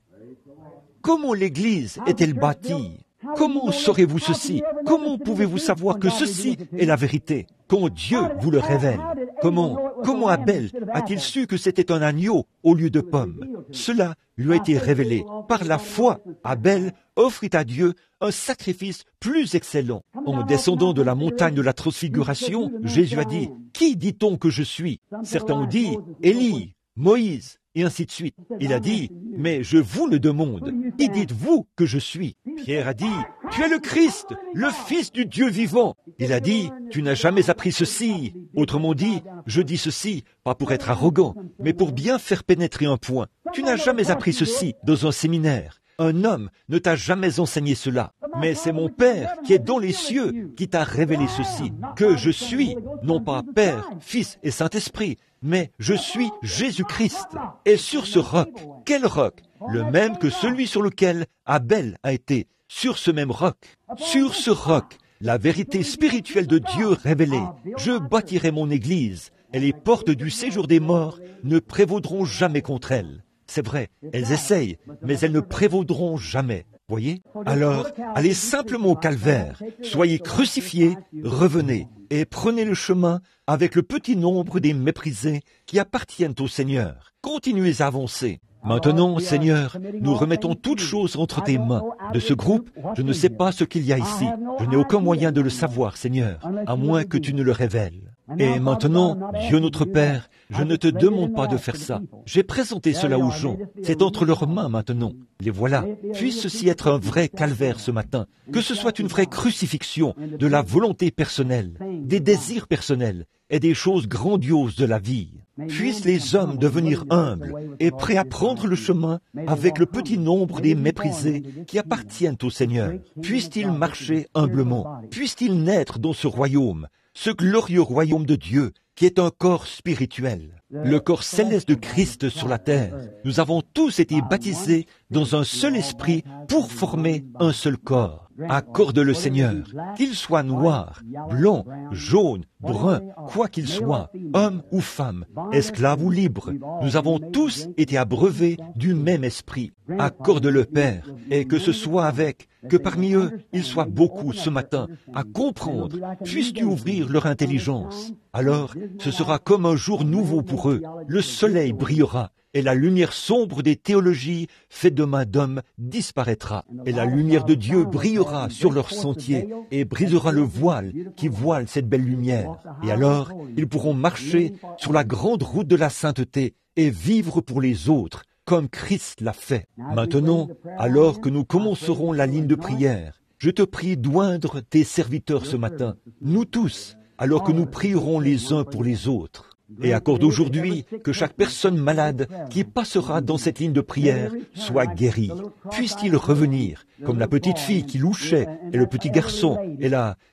Comment l'église est-elle bâtie? Comment saurez-vous ceci? Comment pouvez-vous savoir que ceci est la vérité? Quand Dieu vous le révèle. Comment? Comment Abel a-t-il su que c'était un agneau au lieu de pomme? Cela lui a été révélé. Par la foi, Abel offrit à Dieu un sacrifice plus excellent. En descendant de la montagne de la transfiguration, Jésus a dit, « Qui dit-on que je suis ?» Certains ont dit, « Élie, Moïse, et ainsi de suite. » Il a dit, « Mais je vous le demande, qui dites-vous que je suis ?» Pierre a dit, « Tu es le Christ, le Fils du Dieu vivant. » Il a dit, « Tu n'as jamais appris ceci. » Autrement dit, je dis ceci, pas pour être arrogant, mais pour bien faire pénétrer un point. Tu n'as jamais appris ceci dans un séminaire. Un homme ne t'a jamais enseigné cela, mais c'est mon Père qui est dans les cieux qui t'a révélé ceci, que je suis, non pas Père, Fils et Saint-Esprit, mais je suis Jésus-Christ. Et sur ce roc, quel roc? Le même que celui sur lequel Abel a été, sur ce même roc. Sur ce roc, la vérité spirituelle de Dieu révélée, je bâtirai mon Église, et les portes du séjour des morts ne prévaudront jamais contre elle. C'est vrai, elles essayent, mais elles ne prévaudront jamais. Voyez? Alors, allez simplement au calvaire, soyez crucifiés, revenez, et prenez le chemin avec le petit nombre des méprisés qui appartiennent au Seigneur. Continuez à avancer. Maintenant, Seigneur, nous remettons toutes choses entre tes mains. De ce groupe, je ne sais pas ce qu'il y a ici. Je n'ai aucun moyen de le savoir, Seigneur, à moins que tu ne le révèles. Et maintenant, Dieu notre Père, je ne te demande pas de faire ça. J'ai présenté cela aux gens. C'est entre leurs mains maintenant. Les voilà. Puisse ceci être un vrai calvaire ce matin. Que ce soit une vraie crucifixion de la volonté personnelle, des désirs personnels et des choses grandioses de la vie. Puissent les hommes devenir humbles et prêts à prendre le chemin avec le petit nombre des méprisés qui appartiennent au Seigneur. Puissent-ils marcher humblement. Puissent-ils naître dans ce royaume, ce glorieux royaume de Dieu qui est un corps spirituel, le corps céleste de Christ sur la terre. Nous avons tous été baptisés dans un seul esprit pour former un seul corps. Accorde-le Seigneur, qu'il soit noir, blanc, jaune, brun, quoi qu'il soit, homme ou femme, esclave ou libre. Nous avons tous été abreuvés du même esprit. Accorde-le Père, et que ce soit avec, que parmi eux, il soit beaucoup ce matin à comprendre. Puisses-tu ouvrir leur intelligence? Alors, ce sera comme un jour nouveau pour eux. Le soleil brillera, et la lumière sombre des théologies faites de main d'homme disparaîtra. Et la lumière de Dieu brillera sur leur sentier et brisera le voile qui voile cette belle lumière. Et alors, ils pourront marcher sur la grande route de la sainteté et vivre pour les autres, comme Christ l'a fait. Maintenant, alors que nous commencerons la ligne de prière, je te prie d'oindre tes serviteurs ce matin, nous tous, alors que nous prierons les uns pour les autres. Et accorde aujourd'hui que chaque personne malade qui passera dans cette ligne de prière soit guérie. Puisse-t-il revenir, comme la petite fille qui louchait, et le petit garçon,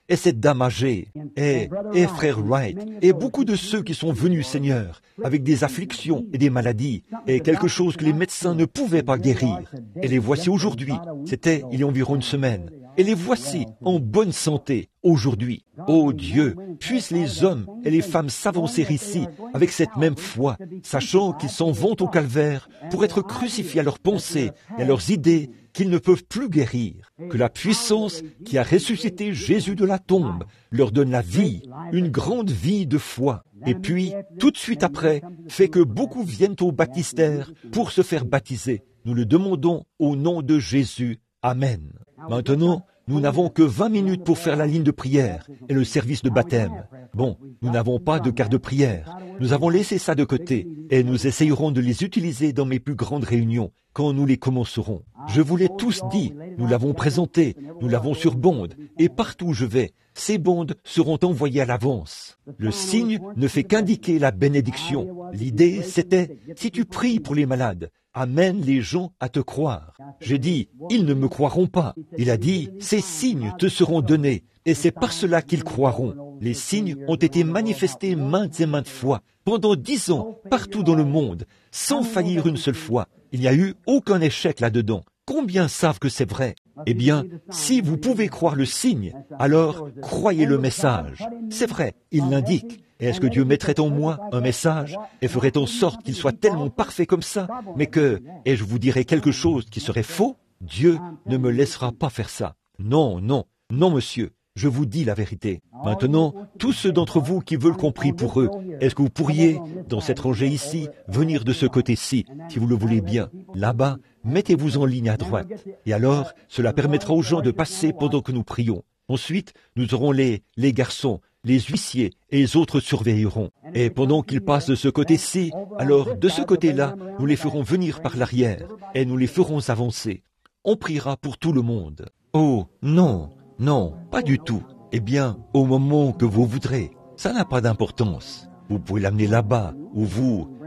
et cette dame âgée, et frère Wright, et beaucoup de ceux qui sont venus, Seigneur, avec des afflictions et des maladies, et quelque chose que les médecins ne pouvaient pas guérir. Et les voici aujourd'hui, c'était il y a environ une semaine, et les voici en bonne santé aujourd'hui. Ô Dieu, puissent les hommes et les femmes s'avancer ici avec cette même foi, sachant qu'ils s'en vont au calvaire pour être crucifiés à leurs pensées et à leurs idées qu'ils ne peuvent plus guérir. Que la puissance qui a ressuscité Jésus de la tombe leur donne la vie, une grande vie de foi. Et puis, tout de suite après, fait que beaucoup viennent au baptistère pour se faire baptiser. Nous le demandons au nom de Jésus. Amen. Maintenant, nous n'avons que 20 minutes pour faire la ligne de prière et le service de baptême. Bon, nous n'avons pas de quart de prière. Nous avons laissé ça de côté et nous essayerons de les utiliser dans mes plus grandes réunions quand nous les commencerons. Je vous l'ai tous dit, nous l'avons présenté, nous l'avons sur bande et partout où je vais, ces bandes seront envoyées à l'avance. Le signe ne fait qu'indiquer la bénédiction. L'idée, c'était, si tu pries pour les malades, amène les gens à te croire. J'ai dit, ils ne me croiront pas. Il a dit, ces signes te seront donnés, et c'est par cela qu'ils croiront. Les signes ont été manifestés maintes et maintes fois, pendant 10 ans, partout dans le monde, sans faillir une seule fois. Il n'y a eu aucun échec là-dedans. Combien savent que c'est vrai? Eh bien, si vous pouvez croire le signe, alors croyez le message. C'est vrai, il l'indique. Et est-ce que Dieu mettrait en moi un message et ferait en sorte qu'il soit tellement parfait comme ça, mais que, et je vous dirais quelque chose qui serait faux? Dieu ne me laissera pas faire ça. Non, non, non, monsieur. je vous dis la vérité. Maintenant, tous ceux d'entre vous qui veulent qu'on prie pour eux, est-ce que vous pourriez, dans cette rangée ici, venir de ce côté-ci, si vous le voulez bien, là-bas, mettez-vous en ligne à droite. Et alors, cela permettra aux gens de passer pendant que nous prions. Ensuite, nous aurons les garçons, les huissiers et les autres surveilleront. Et pendant qu'ils passent de ce côté-ci, alors de ce côté-là, nous les ferons venir par l'arrière et nous les ferons avancer. On priera pour tout le monde. Oh, non, non, pas du tout. Eh bien, au moment que vous voudrez, ça n'a pas d'importance. Vous pouvez l'amener là-bas, ou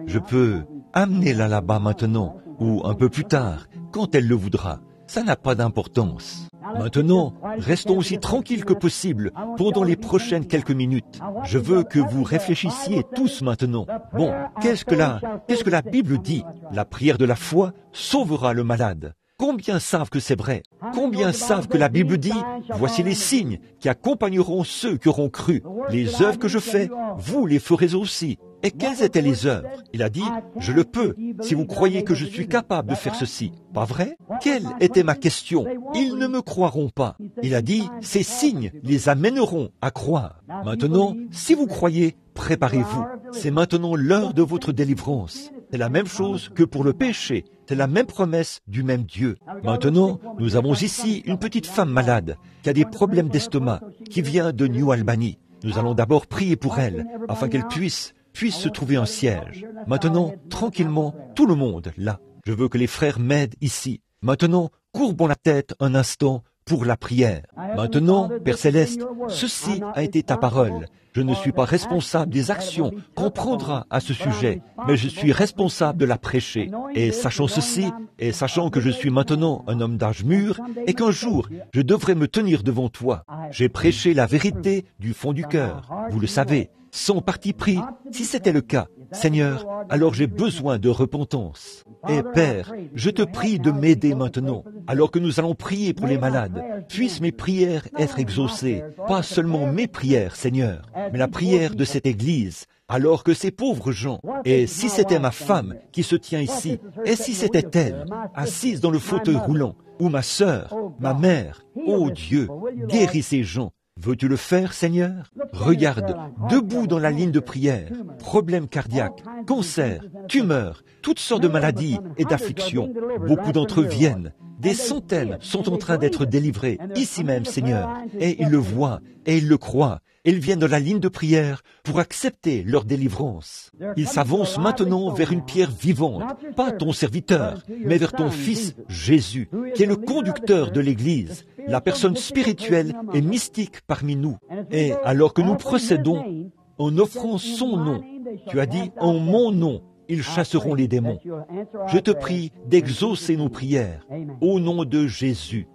je peux amener-la là-bas maintenant, ou un peu plus tard, quand elle le voudra. Ça n'a pas d'importance. Maintenant, restons aussi tranquilles que possible pendant les prochaines quelques minutes. Je veux que vous réfléchissiez tous maintenant. Bon, qu'est-ce que la Bible dit? La prière de la foi sauvera le malade. Combien savent que c'est vrai? Combien savent que la Bible dit « Voici les signes qui accompagneront ceux qui auront cru. Les œuvres que je fais, vous les ferez aussi. » Et quelles étaient les œuvres? Il a dit « Je le peux, si vous croyez que je suis capable de faire ceci. » Pas vrai? Quelle était ma question? Ils ne me croiront pas. Il a dit « Ces signes les amèneront à croire. » Maintenant, si vous croyez, préparez-vous. C'est maintenant l'heure de votre délivrance. C'est la même chose que pour le péché. C'est la même promesse du même Dieu. Maintenant, nous avons ici une petite femme malade qui a des problèmes d'estomac, qui vient de New Albany. Nous allons d'abord prier pour elle, afin qu'elle puisse se trouver un siège. Maintenant, tranquillement, tout le monde, là. Je veux que les frères m'aident ici. Maintenant, courbons la tête un instant pour la prière. Maintenant, Père Céleste, ceci a été ta parole. Je ne suis pas responsable des actions qu'on prendra à ce sujet, mais je suis responsable de la prêcher. Et sachant ceci, et sachant que je suis maintenant un homme d'âge mûr, et qu'un jour, je devrais me tenir devant toi, j'ai prêché la vérité du fond du cœur. Vous le savez, sans parti pris, si c'était le cas, Seigneur, alors j'ai besoin de repentance. Et Père, je te prie de m'aider maintenant, alors que nous allons prier pour les malades. Puissent mes prières être exaucées, pas seulement mes prières, Seigneur, mais la prière de cette Église, alors que ces pauvres gens, et si c'était ma femme qui se tient ici, et si c'était elle, assise dans le fauteuil roulant, ou ma sœur, ma mère, ô Dieu, guéris ces gens. Veux-tu le faire, Seigneur? Regarde, debout dans la ligne de prière, problèmes cardiaques, cancers, tumeurs, toutes sortes de maladies et d'afflictions. Beaucoup d'entre eux viennent. Des centaines sont en train d'être délivrés, ici même, Seigneur. Et ils le voient, et ils le croient. Ils viennent dans la ligne de prière pour accepter leur délivrance. Ils s'avancent maintenant vers une pierre vivante, pas ton serviteur, mais vers ton Fils, Jésus, qui est le conducteur de l'Église, la personne spirituelle et mystique parmi nous. Et alors que nous procédons en offrant son nom, tu as dit, en mon nom, ils chasseront les démons. Je te prie d'exaucer nos prières, au nom de Jésus.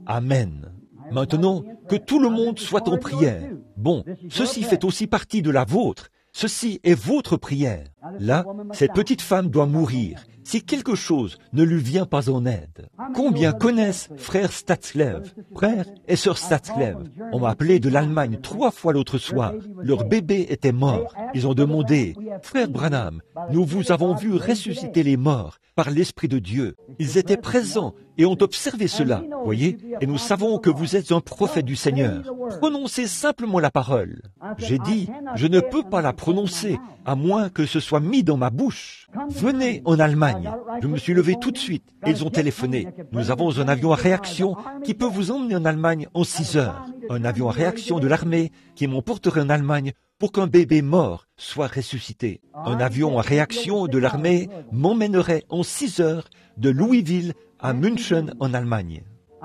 Amen. Maintenant, que tout le monde soit en prière. Bon, ceci fait aussi partie de la vôtre. Ceci est votre prière. Là, cette petite femme doit mourir si quelque chose ne lui vient pas en aide. Combien connaissent frère Statzlev, frère et sœur Statzlev? On m'a appelé de l'Allemagne 3 fois l'autre soir. Leur bébé était mort. Ils ont demandé, frère Branham, nous vous avons vu ressusciter les morts par l'Esprit de Dieu. Ils étaient présents et ont observé cela, voyez, et nous savons que vous êtes un prophète du Seigneur. Prononcez simplement la parole. J'ai dit, je ne peux pas la prononcer, à moins que ce soit mis dans ma bouche. Venez en Allemagne. Je me suis levé tout de suite. Ils ont téléphoné. Nous avons un avion à réaction qui peut vous emmener en Allemagne en 6 heures. Un avion à réaction de l'armée qui m'emporterait en Allemagne pour qu'un bébé mort soit ressuscité. Un avion à réaction de l'armée m'emmènerait en 6 heures de Louisville à München en Allemagne.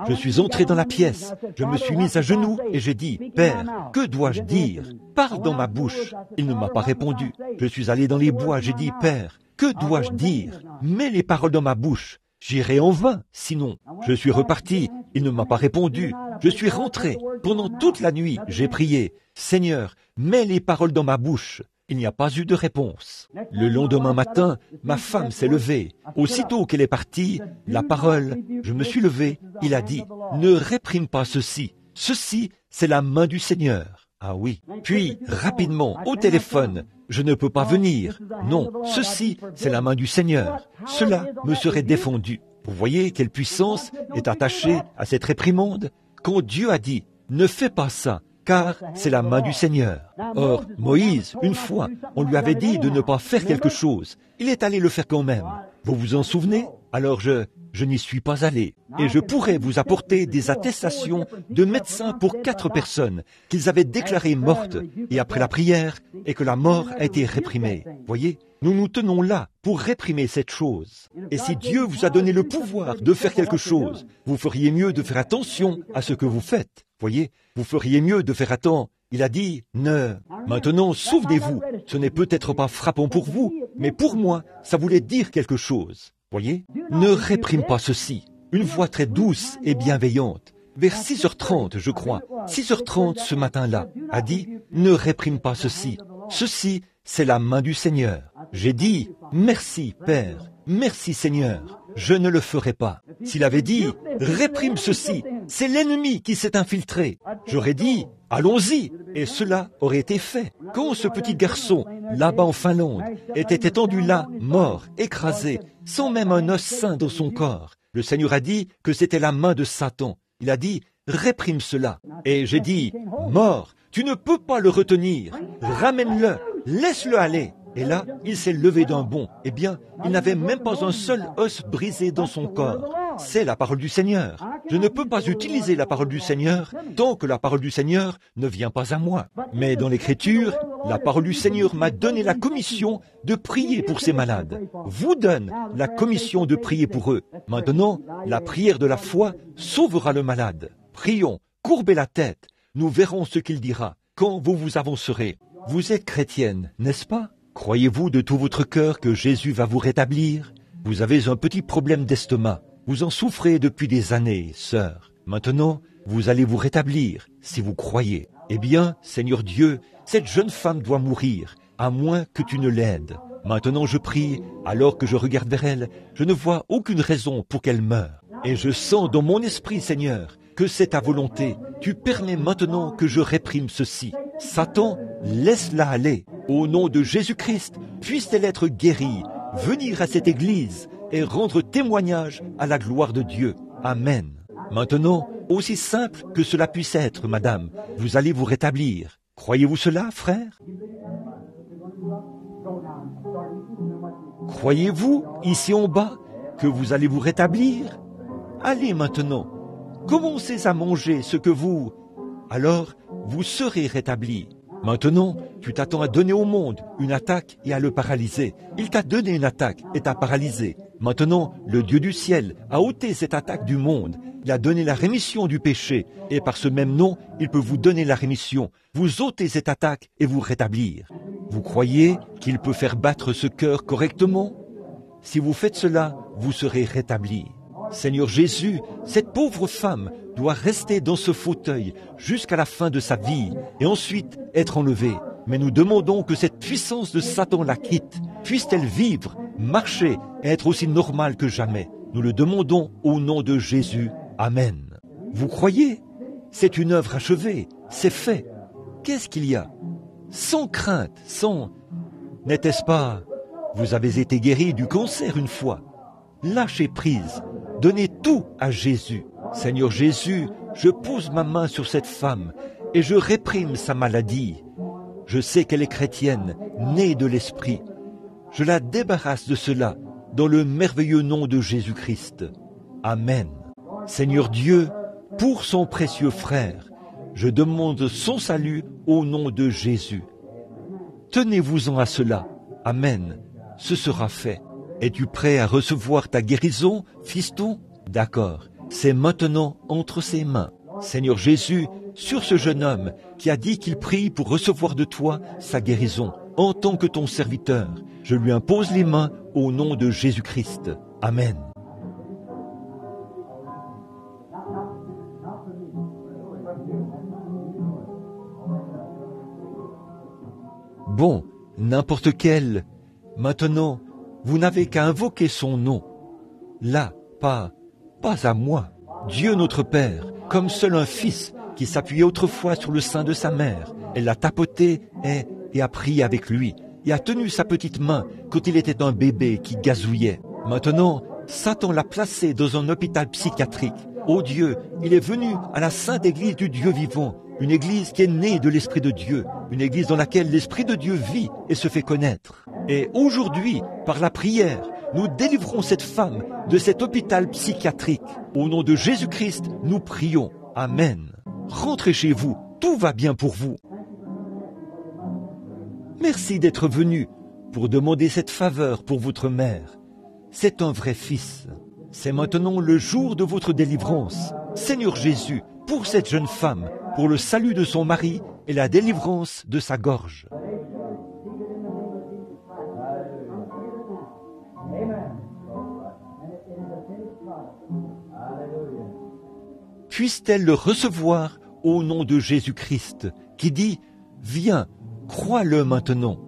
Je suis entré dans la pièce, je me suis mis à genoux et j'ai dit, « Père, que dois-je dire? Parle dans ma bouche. » Il ne m'a pas répondu. Je suis allé dans les bois, j'ai dit, « Père, que dois-je dire? Mets les paroles dans ma bouche. J'irai en vain, sinon. » Je suis reparti, il ne m'a pas répondu. Je suis rentré. Pendant toute la nuit, j'ai prié, « Seigneur, mets les paroles dans ma bouche. » Il n'y a pas eu de réponse. Le lendemain matin, ma femme s'est levée. Aussitôt qu'elle est partie, la parole, je me suis levé, il a dit, ne réprime pas ceci. Ceci, c'est la main du Seigneur. Ah oui. Puis, rapidement, au téléphone, je ne peux pas venir. Non, ceci, c'est la main du Seigneur. Cela me serait défendu. Vous voyez quelle puissance est attachée à cette réprimande? Quand Dieu a dit, ne fais pas ça, car c'est la main du Seigneur. Or, Moïse, une fois, on lui avait dit de ne pas faire quelque chose. Il est allé le faire quand même. Vous vous en souvenez? Alors je n'y suis pas allé. Et je pourrais vous apporter des attestations de médecins pour 4 personnes qu'ils avaient déclarées mortes et après la prière et que la mort a été réprimée. Voyez? Nous nous tenons là pour réprimer cette chose. Et si Dieu vous a donné le pouvoir de faire quelque chose, vous feriez mieux de faire attention à ce que vous faites. Voyez? Vous feriez mieux de faire attention. Il a dit, ne. Maintenant, souvenez-vous, ce n'est peut-être pas frappant pour vous, mais pour moi, ça voulait dire quelque chose. Voyez? Ne réprime pas ceci. Une voix très douce et bienveillante, vers 6h30, je crois, 6h30 ce matin-là, a dit, ne réprime pas ceci. Ceci, c'est la main du Seigneur. J'ai dit, merci, Père, merci, Seigneur, je ne le ferai pas. S'il avait dit, réprime ceci, c'est l'ennemi qui s'est infiltré, j'aurais dit, allons-y, et cela aurait été fait. Quand ce petit garçon, là-bas en Finlande, était étendu là, mort, écrasé, sans même un os sain dans son corps, le Seigneur a dit que c'était la main de Satan. Il a dit, réprime cela. Et j'ai dit, mort, tu ne peux pas le retenir, ramène-le, laisse-le aller. Et là, il s'est levé d'un bond. Eh bien, il n'avait même pas un seul os brisé dans son corps. C'est la parole du Seigneur. Je ne peux pas utiliser la parole du Seigneur tant que la parole du Seigneur ne vient pas à moi. Mais dans l'Écriture, la parole du Seigneur m'a donné la commission de prier pour ces malades. Vous donne la commission de prier pour eux. Maintenant, la prière de la foi sauvera le malade. Prions, courbez la tête. Nous verrons ce qu'il dira quand vous vous avancerez. Vous êtes chrétienne, n'est-ce pas? Croyez-vous de tout votre cœur que Jésus va vous rétablir? Vous avez un petit problème d'estomac. Vous en souffrez depuis des années, sœur. Maintenant, vous allez vous rétablir, si vous croyez. Eh bien, Seigneur Dieu, cette jeune femme doit mourir, à moins que tu ne l'aides. Maintenant je prie, alors que je regarde vers elle, je ne vois aucune raison pour qu'elle meure. Et je sens dans mon esprit, Seigneur, que c'est ta volonté. Tu permets maintenant que je réprime ceci. Satan, laisse-la aller. Au nom de Jésus-Christ, puisse-t-elle être guérie, venir à cette église et rendre témoignage à la gloire de Dieu. Amen. Maintenant, aussi simple que cela puisse être, madame, vous allez vous rétablir. Croyez-vous cela, frère? Croyez-vous, ici en bas, que vous allez vous rétablir? Allez maintenant, commencez à manger ce que vous... Alors, vous serez rétablis. Maintenant, tu t'attends à donner au monde une attaque et à le paralyser. Il t'a donné une attaque et t'a paralysé. Maintenant, le Dieu du ciel a ôté cette attaque du monde. Il a donné la rémission du péché. Et par ce même nom, il peut vous donner la rémission, vous ôter cette attaque et vous rétablir. Vous croyez qu'il peut faire battre ce cœur correctement? Si vous faites cela, vous serez rétablis. Seigneur Jésus, cette pauvre femme doit rester dans ce fauteuil jusqu'à la fin de sa vie et ensuite être enlevée. Mais nous demandons que cette puissance de Satan la quitte. Puisse-t-elle vivre, marcher et être aussi normale que jamais. Nous le demandons au nom de Jésus. Amen. Vous croyez? C'est une œuvre achevée. C'est fait. Qu'est-ce qu'il y a? Sans crainte, sans... N'était-ce pas? Vous avez été guéri du cancer une fois. Lâchez prise. Donnez tout à Jésus. Seigneur Jésus, je pose ma main sur cette femme et je réprime sa maladie. Je sais qu'elle est chrétienne, née de l'Esprit. Je la débarrasse de cela dans le merveilleux nom de Jésus-Christ. Amen. Seigneur Dieu, pour son précieux frère, je demande son salut au nom de Jésus. Tenez-vous-en à cela. Amen. Ce sera fait. Es-tu prêt à recevoir ta guérison, fiston? D'accord. C'est maintenant entre ses mains. Seigneur Jésus, sur ce jeune homme qui a dit qu'il prie pour recevoir de toi sa guérison, en tant que ton serviteur, je lui impose les mains au nom de Jésus-Christ. Amen. Bon, n'importe quel. Maintenant, vous n'avez qu'à invoquer son nom. Là, pas à moi. Dieu notre Père, comme seul un fils qui s'appuyait autrefois sur le sein de sa mère. Elle l'a tapoté et a prié avec lui, et a tenu sa petite main quand il était un bébé qui gazouillait. Maintenant, Satan l'a placé dans un hôpital psychiatrique, Ô Dieu, il est venu à la sainte Église du Dieu vivant, une Église qui est née de l'Esprit de Dieu, une Église dans laquelle l'Esprit de Dieu vit et se fait connaître. Et aujourd'hui, par la prière, nous délivrons cette femme de cet hôpital psychiatrique. Au nom de Jésus-Christ, nous prions. Amen. Rentrez chez vous, tout va bien pour vous. Merci d'être venu pour demander cette faveur pour votre mère. C'est un vrai fils. C'est maintenant le jour de votre délivrance. Seigneur Jésus, pour cette jeune femme, pour le salut de son mari et la délivrance de sa gorge. Puisse-t-elle le recevoir au nom de Jésus-Christ, qui dit « Viens, crois-le maintenant ».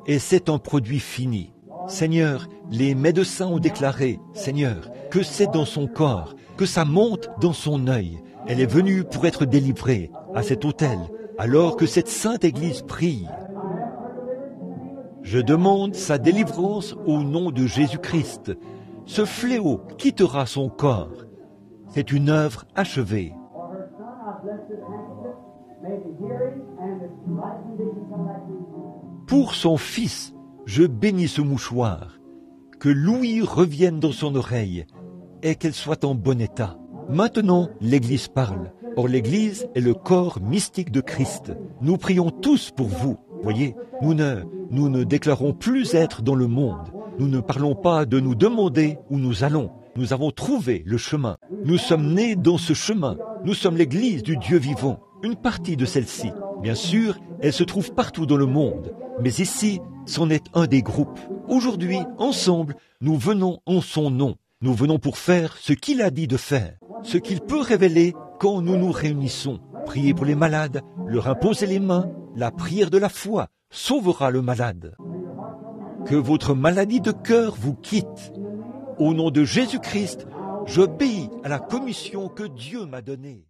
Et c'est un produit fini. Seigneur, les médecins ont déclaré, Seigneur, que c'est dans son corps, que ça monte dans son œil. Elle est venue pour être délivrée à cet autel, alors que cette sainte Église prie. Je demande sa délivrance au nom de Jésus-Christ. Ce fléau quittera son corps. C'est une œuvre achevée. Pour son fils, je bénis ce mouchoir. Que l'ouïe revienne dans son oreille et qu'elle soit en bon état. Maintenant, l'Église parle. Or, l'Église est le corps mystique de Christ. Nous prions tous pour vous. Voyez, nous ne déclarons plus être dans le monde. Nous ne parlons pas de nous demander où nous allons. Nous avons trouvé le chemin. Nous sommes nés dans ce chemin. Nous sommes l'Église du Dieu vivant. Une partie de celle-ci. Bien sûr, elle se trouve partout dans le monde. Mais ici, c'en est un des groupes. Aujourd'hui, ensemble, nous venons en son nom. Nous venons pour faire ce qu'il a dit de faire. Ce qu'il peut révéler quand nous nous réunissons. Prier pour les malades, leur imposer les mains. La prière de la foi sauvera le malade. Que votre maladie de cœur vous quitte. Au nom de Jésus-Christ, j'obéis à la commission que Dieu m'a donnée.